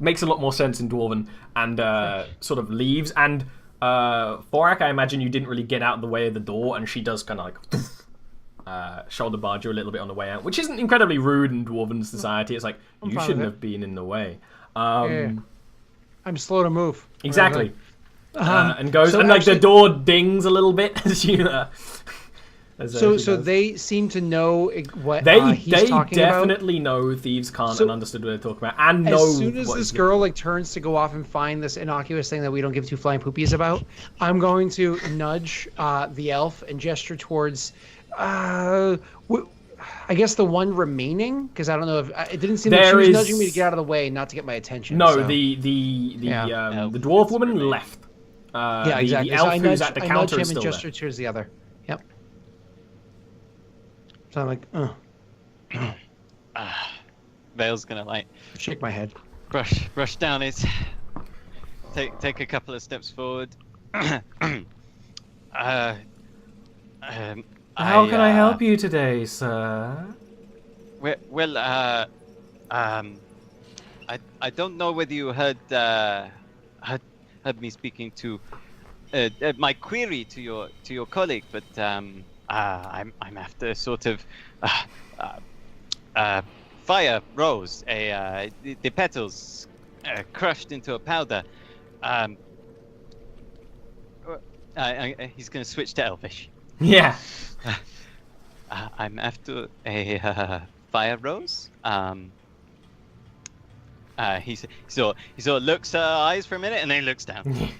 Makes a lot more sense in Dwarven, and sort of leaves. And Forak, I imagine you didn't really get out of the way of the door, and she does kind of like shoulder barge you a little bit on the way out, which isn't incredibly rude in Dwarven society. It's like, you shouldn't have been in the way. I'm slow to move. Exactly. And goes, so and like actually, the door dings a little bit as you. So they seem to know what They he's talking about. definitely know Thieves' Cant and understood what they're talking about, and know. As soon as this girl like turns to go off and find this innocuous thing that we don't give two flying poopies about, I'm going to nudge the elf and gesture towards, I guess the one remaining, because I don't know if it didn't seem like she was nudging me to get out of the way, not to get my attention. No, so. the dwarf woman left. Yeah, exactly. The elf so who's at the counter is still there. I nudge him and gesture towards the other. Yep. So I'm like, Vale's gonna like shake my head, brush down his, take a couple of steps forward. How can I help you today, sir? Well, I don't know whether you heard me speaking to my query to your colleague, but I'm after sort of fire rose, the petals crushed into a powder. He's going to switch to Elvish. Yeah. I'm after a fire rose. He sort of looks eyes for a minute and then he looks down.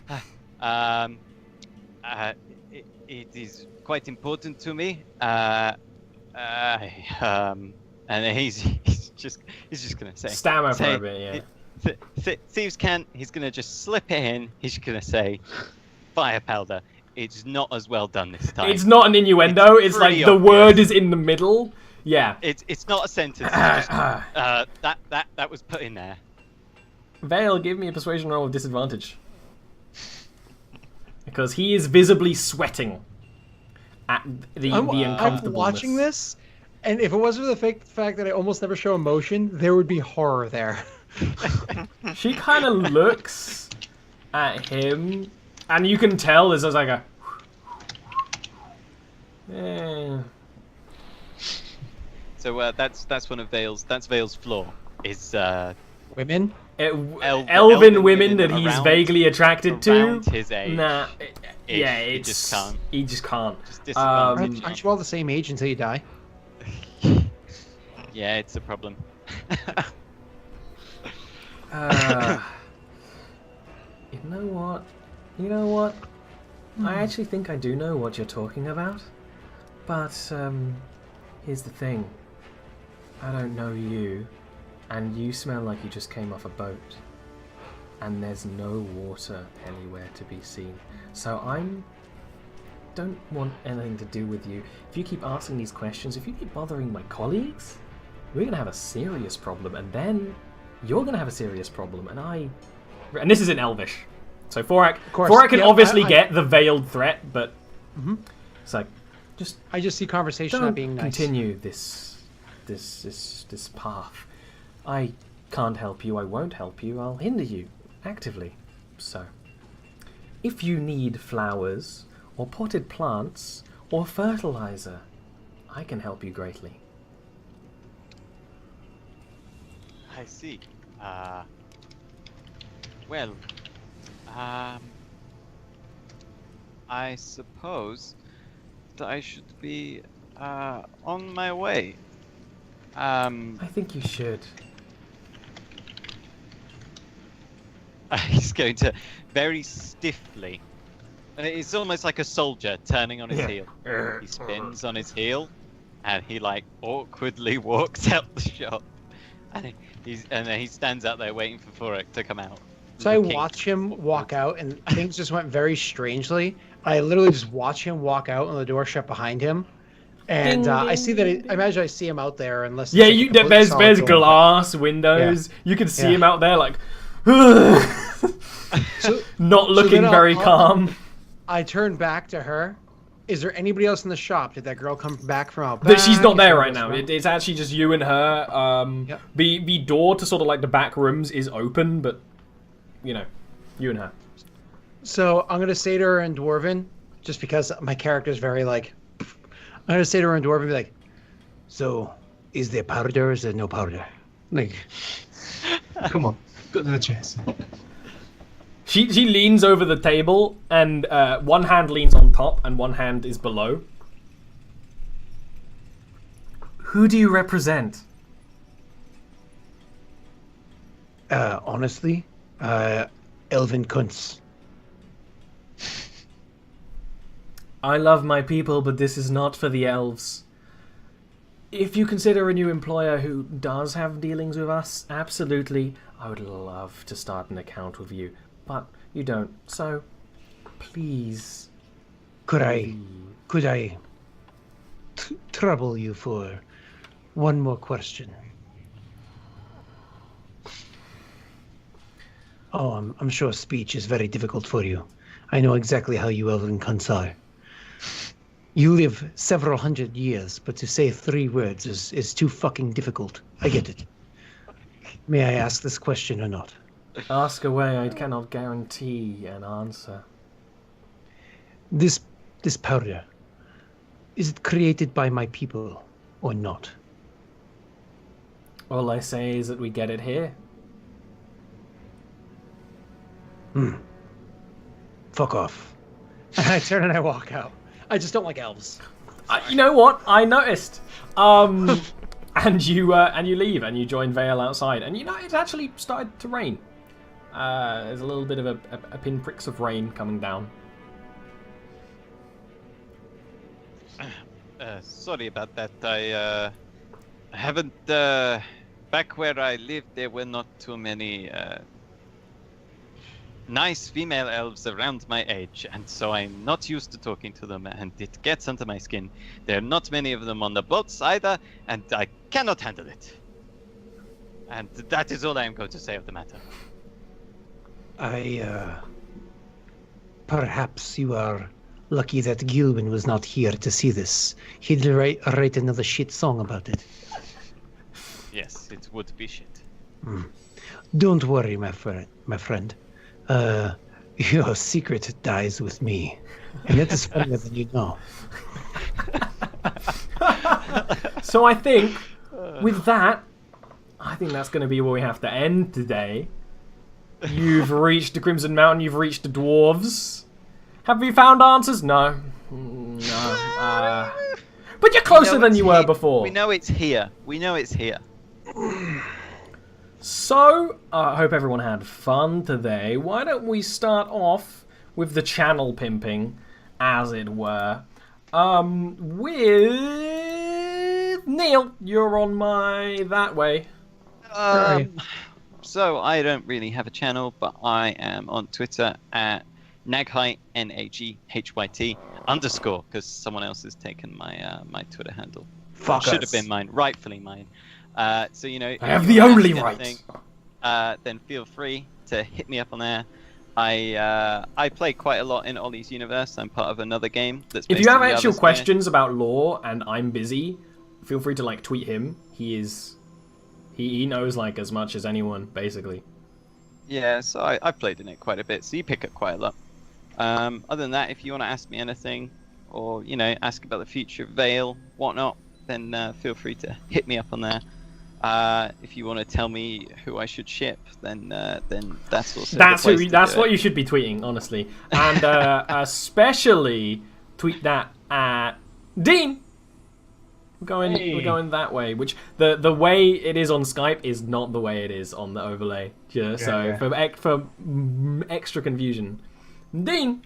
It is quite important to me. And he's just gonna stammer for a bit, yeah. Thieves' Cant. He's gonna just slip it in. He's gonna say, "Fire powder." It's not as well done this time. It's not an innuendo. It's like the word is in the middle. Yeah. It's not a sentence. It's just, that was put in there. Vale, give me a persuasion roll with disadvantage. Because he is visibly sweating at the uncomfortableness. I'm watching this, and if it wasn't for the fact that I almost never show emotion, there would be horror there. She kind of looks at him, and you can tell there's like a... Eh. So that's one of Vale's flaw. Is Women? Elven women that he's around- vaguely attracted to. around his age. Nah. Yeah, He it's just can't. He just can't. Just disadvantage. Aren't you all the same age until you die? Yeah, it's a problem. You know what? I actually think I do know what you're talking about. But, here's the thing. I don't know you, and you smell like you just came off a boat. And there's no water anywhere to be seen. So don't want anything to do with you. If you keep asking these questions, if you keep bothering my colleagues, we're gonna have a serious problem, and then you're gonna have a serious problem, and this is in Elvish. So Forak can obviously get the veiled threat, but it's like I just see conversation not don't being nice. continue this path. I can't help you. I won't help you. I'll hinder you actively. So, if you need flowers or potted plants or fertilizer, I can help you greatly. I see. Well, I suppose that I should be on my way. I think you should. He's going to very stiffly. And it's almost like a soldier turning on his heel. He spins on his heel, and he like awkwardly walks out the shop. And then he stands out there waiting for Forak to come out. So I looking- watch him walk out, and things just went very strangely. I literally just watch him walk out, and the door shut behind him. And I see that. I imagine I see him out there, unless Yeah, it's like a completely there's solid door. glass windows. Yeah. You can see Yeah. him out there like So, not looking then very I'll- calm. I turn back to her. Is there anybody else in the shop? Did that girl come back from out But back? she's not Is there there right else now. around? It's actually just you and her. Yep. The door to sort of like the back rooms is open, but you and her. So I'm gonna say to her in Dwarven, just because my character is very like, I'm gonna say to her in Dwarven, be like, So, is there powder or is there no powder? like, Come on, go to the chest. She leans over the table, and one hand leans on top, and one hand is below. Who do you represent? Honestly, Elven Kunz. I love my people, but this is not for the elves. If you consider a new employer who does have dealings with us, absolutely, I would love to start an account with you. But you don't, so please. Could I trouble you for one more question? Oh, I'm sure speech is very difficult for you. I know exactly how you Elven cunts are. You live several hundred years, but to say 3 words is too fucking difficult. I get it. May I ask this question or not? Ask away, I cannot guarantee an answer. This powder, is it created by my people or not? All I say is that we get it here. Fuck off. and I turn and I walk out. I just don't like elves. You know what? I noticed. And you leave and you join Vale outside, and it's actually started to rain. There's a little bit of a pinpricks of rain coming down. Sorry about that. I haven't. Back where I lived, there were not too many nice female elves around my age, and so I'm not used to talking to them, and it gets under my skin. There are not many of them on the boats either, and I cannot handle it. And that is all I am going to say of the matter. Perhaps you are lucky that Gilwin was not here to see this. He'd write another shit song about it. Yes, it would be shit. Don't worry, my friend. Your secret dies with me. And that is funnier than you know. So I think with that, I think that's going to be where we have to end today. You've reached the Crimson Mountain. You've reached the dwarves. Have you found answers? No. No. But you're closer than you were before. We know it's here. We know it's here. So, I hope everyone had fun today. Why don't we start off with the channel pimping, as it were. With Neil. You're on my that way. So I don't really have a channel, but I am on Twitter at Naghyt, NAGHYT _, because someone else has taken my my Twitter handle. Fuck Should us. have been mine, rightfully mine. So you know, I have the only right. Then feel free to hit me up on there. I play quite a lot in Ollie's universe. I'm part of another game that's. If based you have in actual Jarviskjir. questions about lore and I'm busy, feel free to like tweet him. He knows like as much as anyone basically. Yeah, so I played in it quite a bit, so you pick up quite a lot. Other than that, if you want to ask me anything, or you know, ask about the future of Vale, whatnot, then feel free to hit me up on there. If you want to tell me who I should ship, then that's also That's the place that's to what do you should be tweeting, honestly, and especially tweet that at Dean. We're going that way, which the way it is on Skype is not the way it is on the overlay. For extra confusion, Dean.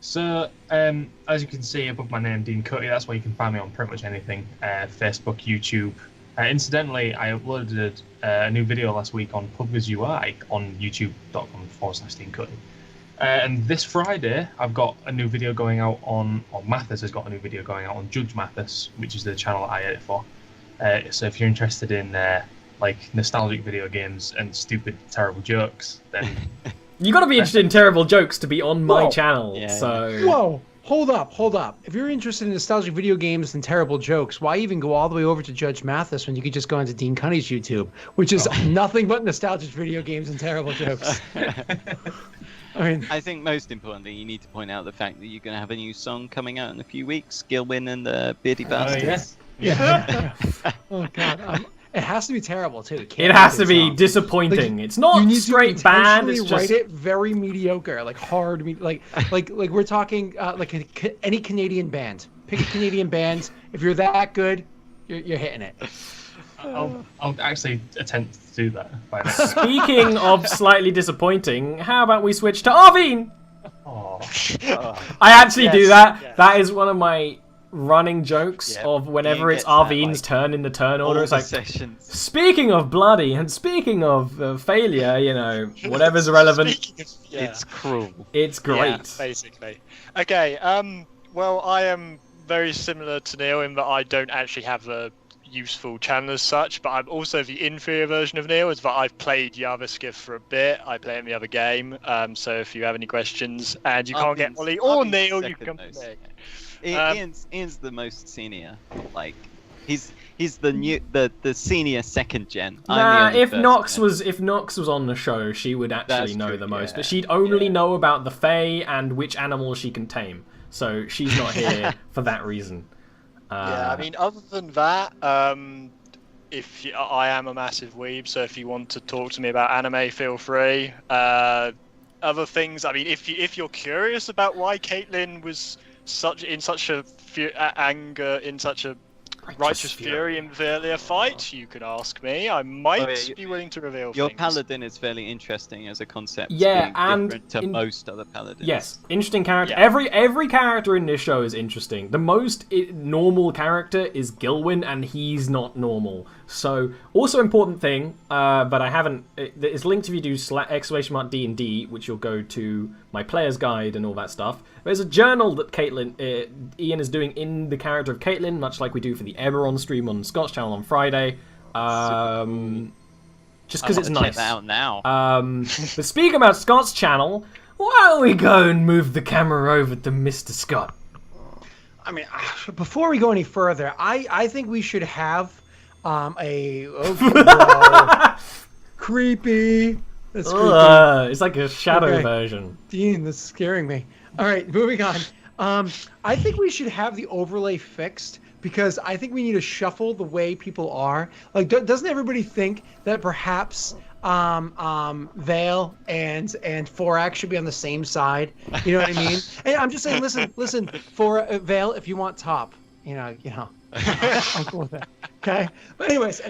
So, as you can see above my name, Dean Cutty, that's where you can find me on pretty much anything. Facebook, YouTube. Incidentally, I uploaded a new video last week on PubViz UI on youtube.com/Dean Cutty. And this Friday, I've got a new video going out on, or Mathis has got a new video going out on Judge Mathis, which is the channel that I edit for. So if you're interested in like nostalgic video games and stupid, terrible jokes, then You got to be interested in terrible jokes to be on my Whoa. channel. Yeah. So Whoa, hold up. If you're interested in nostalgic video games and terrible jokes, why even go all the way over to Judge Mathis when you could just go into Dean Cunny's YouTube, which is nothing but nostalgic video games and terrible jokes? I mean, I think most importantly, you need to point out the fact that you're going to have a new song coming out in a few weeks, Gilwyn and the Beardy Bastards. yeah. Oh god, it has to be terrible too. it has to be disappointing. It's not You need straight to bad. intentionally It's just write it very mediocre, like hard, like we're talking any Canadian band. Pick a Canadian band. If you're that good, you're hitting it. I'll actually attempt to do that by next week. Speaking of slightly disappointing, how about we switch to Arvine? Oh. I actually do that. yes. That is one of my running jokes Yeah, of whenever Ian it's gets that, Arvine's like, turn in the turn order. All It's the like, sessions. speaking of bloody and speaking of failure, you know, whatever's relevant. Speaking of- yeah. It's cruel. It's great. Yeah, basically. Okay. Well, I am very similar to Neil in that I don't actually have a useful channel as such, but I'm also the inferior version of Neil, is that I've played Jarviskjir for a bit. I play it in the other game. So if you have any questions and you can't get Ollie or Neil, you can come to me. Ian's the most senior. Like he's the senior second gen. I'm the Nah, only if first Nox was on the show, she would actually That's know true, the most, yeah. but she'd only Yeah. know about the Fae and which animals she can tame. So she's not here for that reason. Yeah, I mean, other than that, I am a massive weeb, so if you want to talk to me about anime, feel free. Other things, I mean, if you're curious about why Caitlyn was such a righteous fury in the earlier fight, you can ask me. I might be willing to reveal Your things. paladin is fairly interesting as a concept. Yeah, being and different to most other paladins. Yes, interesting character. Yeah. Every character in this show is interesting. The most normal character is Gilwyn, and he's not normal. So, also important thing, but I haven't. It's linked if you do !DnD, which you'll go to my player's guide and all that stuff. There's a journal that Ian is doing in the character of Caitlyn, much like we do for the Eberron stream on Scott's channel on Friday. Just because it's nice. Check that out now. But speaking about Scott's channel, why don't we go and move the camera over to Mr. Scott? I mean, before we go any further, I think we should have creepy. That's creepy. It's like a shadow Okay. version. Dean, this is scaring me. All right, moving on. I think we should have the overlay fixed because I think we need to shuffle the way people are. Like, doesn't everybody think that perhaps Vale and Forak should be on the same side? You know what I mean? And I'm just saying, listen, for Vale, if you want top, you know, I'm cool with that. Okay. But anyways.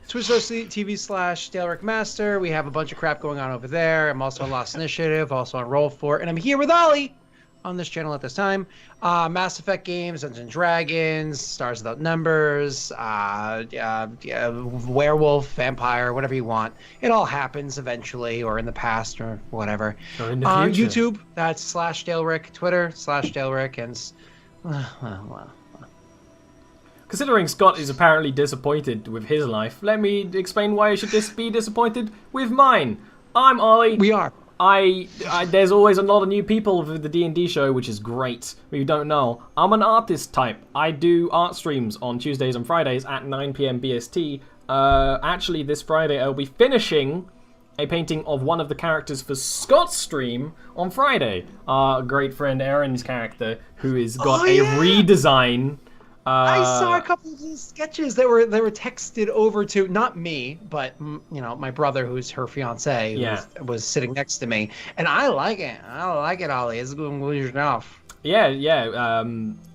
Twitch.tv/Daleric Master. We have a bunch of crap going on over there. I'm also on Lost Initiative, also on Roll For, and I'm here with Ollie on this channel at this time. Mass Effect games, Dungeons and Dragons, Stars Without Numbers, werewolf, vampire, whatever you want. It all happens eventually, or in the past, or whatever. Or in the future. YouTube, that's /Daleric, Twitter /Daleric, and well. Considering Scott is apparently disappointed with his life, let me explain why you should be disappointed with mine. I'm Ollie. We are. There's always a lot of new people with the D&D show, which is great. If you don't know, I'm an artist type. I do art streams on Tuesdays and Fridays at 9 PM BST. Actually, this Friday I'll be finishing a painting of one of the characters for Scott's stream on Friday. Our great friend Aaron's character, who has got a redesign. I saw a couple of these sketches that were texted over to not me, but my brother, who's her fiance, was sitting next to me, and I like it. Ollie. It's good enough. Yeah.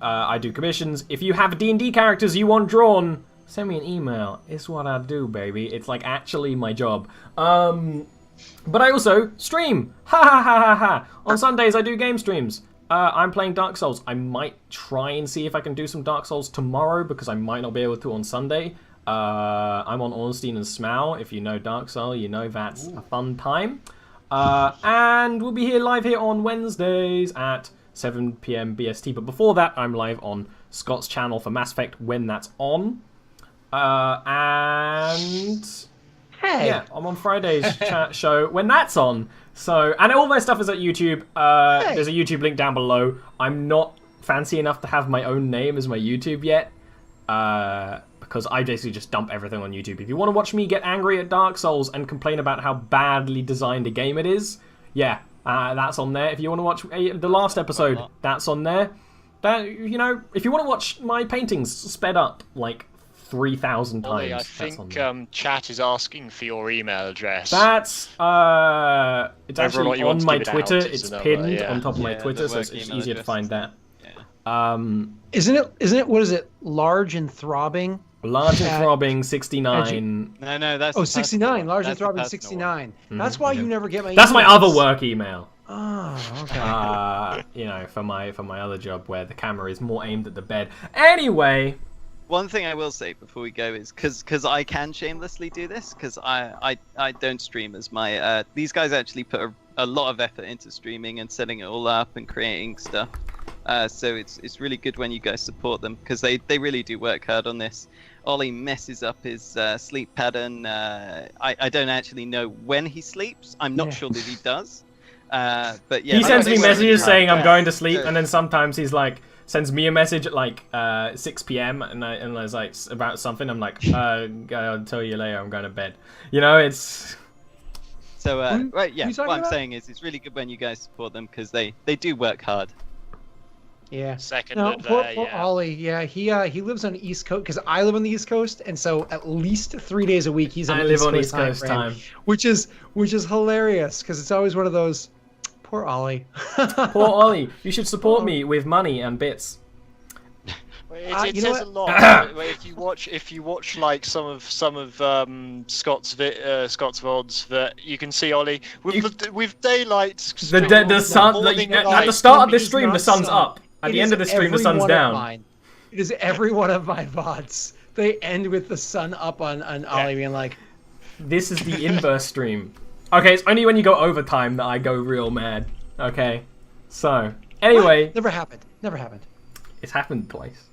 I do commissions. If you have D&D characters you want drawn, send me an email. It's what I do, baby. It's like actually my job. But I also stream. Ha. On Sundays I do game streams. I'm playing Dark Souls. I might try and see if I can do some Dark Souls tomorrow because I might not be able to on Sunday. I'm on Ornstein and Smaug. If you know Dark Souls, you know that's a fun time. And we'll be live here on Wednesdays at 7 PM BST. But before that, I'm live on Scott's channel for Mass Effect when that's on. And Hey. yeah, I'm on Friday's chat show when that's on. So, and all my stuff is at YouTube. There's a YouTube link down below. I'm not fancy enough to have my own name as my YouTube yet, because I basically just dump everything on YouTube. If you want to watch me get angry at Dark Souls and complain about how badly designed a game it is, that's on there. If you want to watch the last episode, that's on there. If you want to watch my paintings sped up like 3,000 times. Ollie, I think chat is asking for your email address. That's it's actually on my Twitter. It's pinned on top of my Twitter, so it's easier to find that. Yeah. Isn't it? What is it? Large and throbbing. Large and throbbing 69. No, that's 69. Large and throbbing 69. That's why you never get my. That's my other work email. Oh, okay. For my other job where the camera is more aimed at the bed. Anyway. One thing I will say before we go is because I can shamelessly do this because I don't stream as my these guys actually put a lot of effort into streaming and setting it all up and creating stuff, so it's really good when you guys support them because they really do work hard on this. Ollie messes up his sleep pattern. I don't actually know when he sleeps. I'm not sure that he does, but yeah. He sends me messages saying I'm going to sleep, and then sometimes he's like. Sends me a message at like 6 PM and I was like about something. I'm like, I'll tell you later. I'm going to bed. It's. So right, yeah. What I'm saying is, it's really good when you guys support them because they do work hard. Yeah. Second. Poor Ollie. Yeah, he lives on the East Coast because I live on the East Coast, and so at least 3 days a week he's on the East Coast time, which is hilarious because it's always one of those. Poor Ollie. Poor Ollie. You should support me with money and bits. It says a lot. If you watch like some of Scott's VODs, that you can see Ollie with daylight. The sun. At the start of this stream, the sun's up. At the end of the stream, the sun's down. It is every one of my VODs. They end with the sun up on Ollie being like. This is the inverse stream. Okay, it's only when you go overtime that I go real mad. Okay, so anyway, never happened. It's happened twice.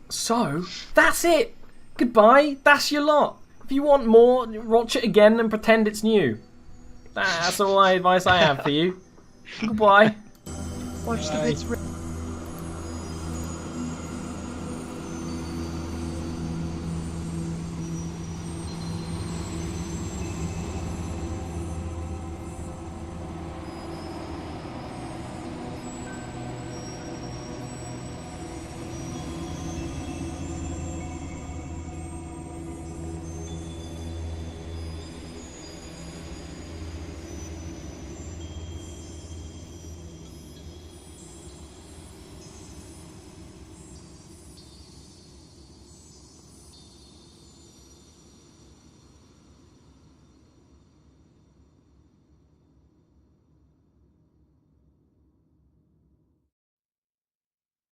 So that's it. Goodbye. That's your lot. If you want more, watch it again and pretend it's new. That's all the advice I have for you. Goodbye. Watch the bits.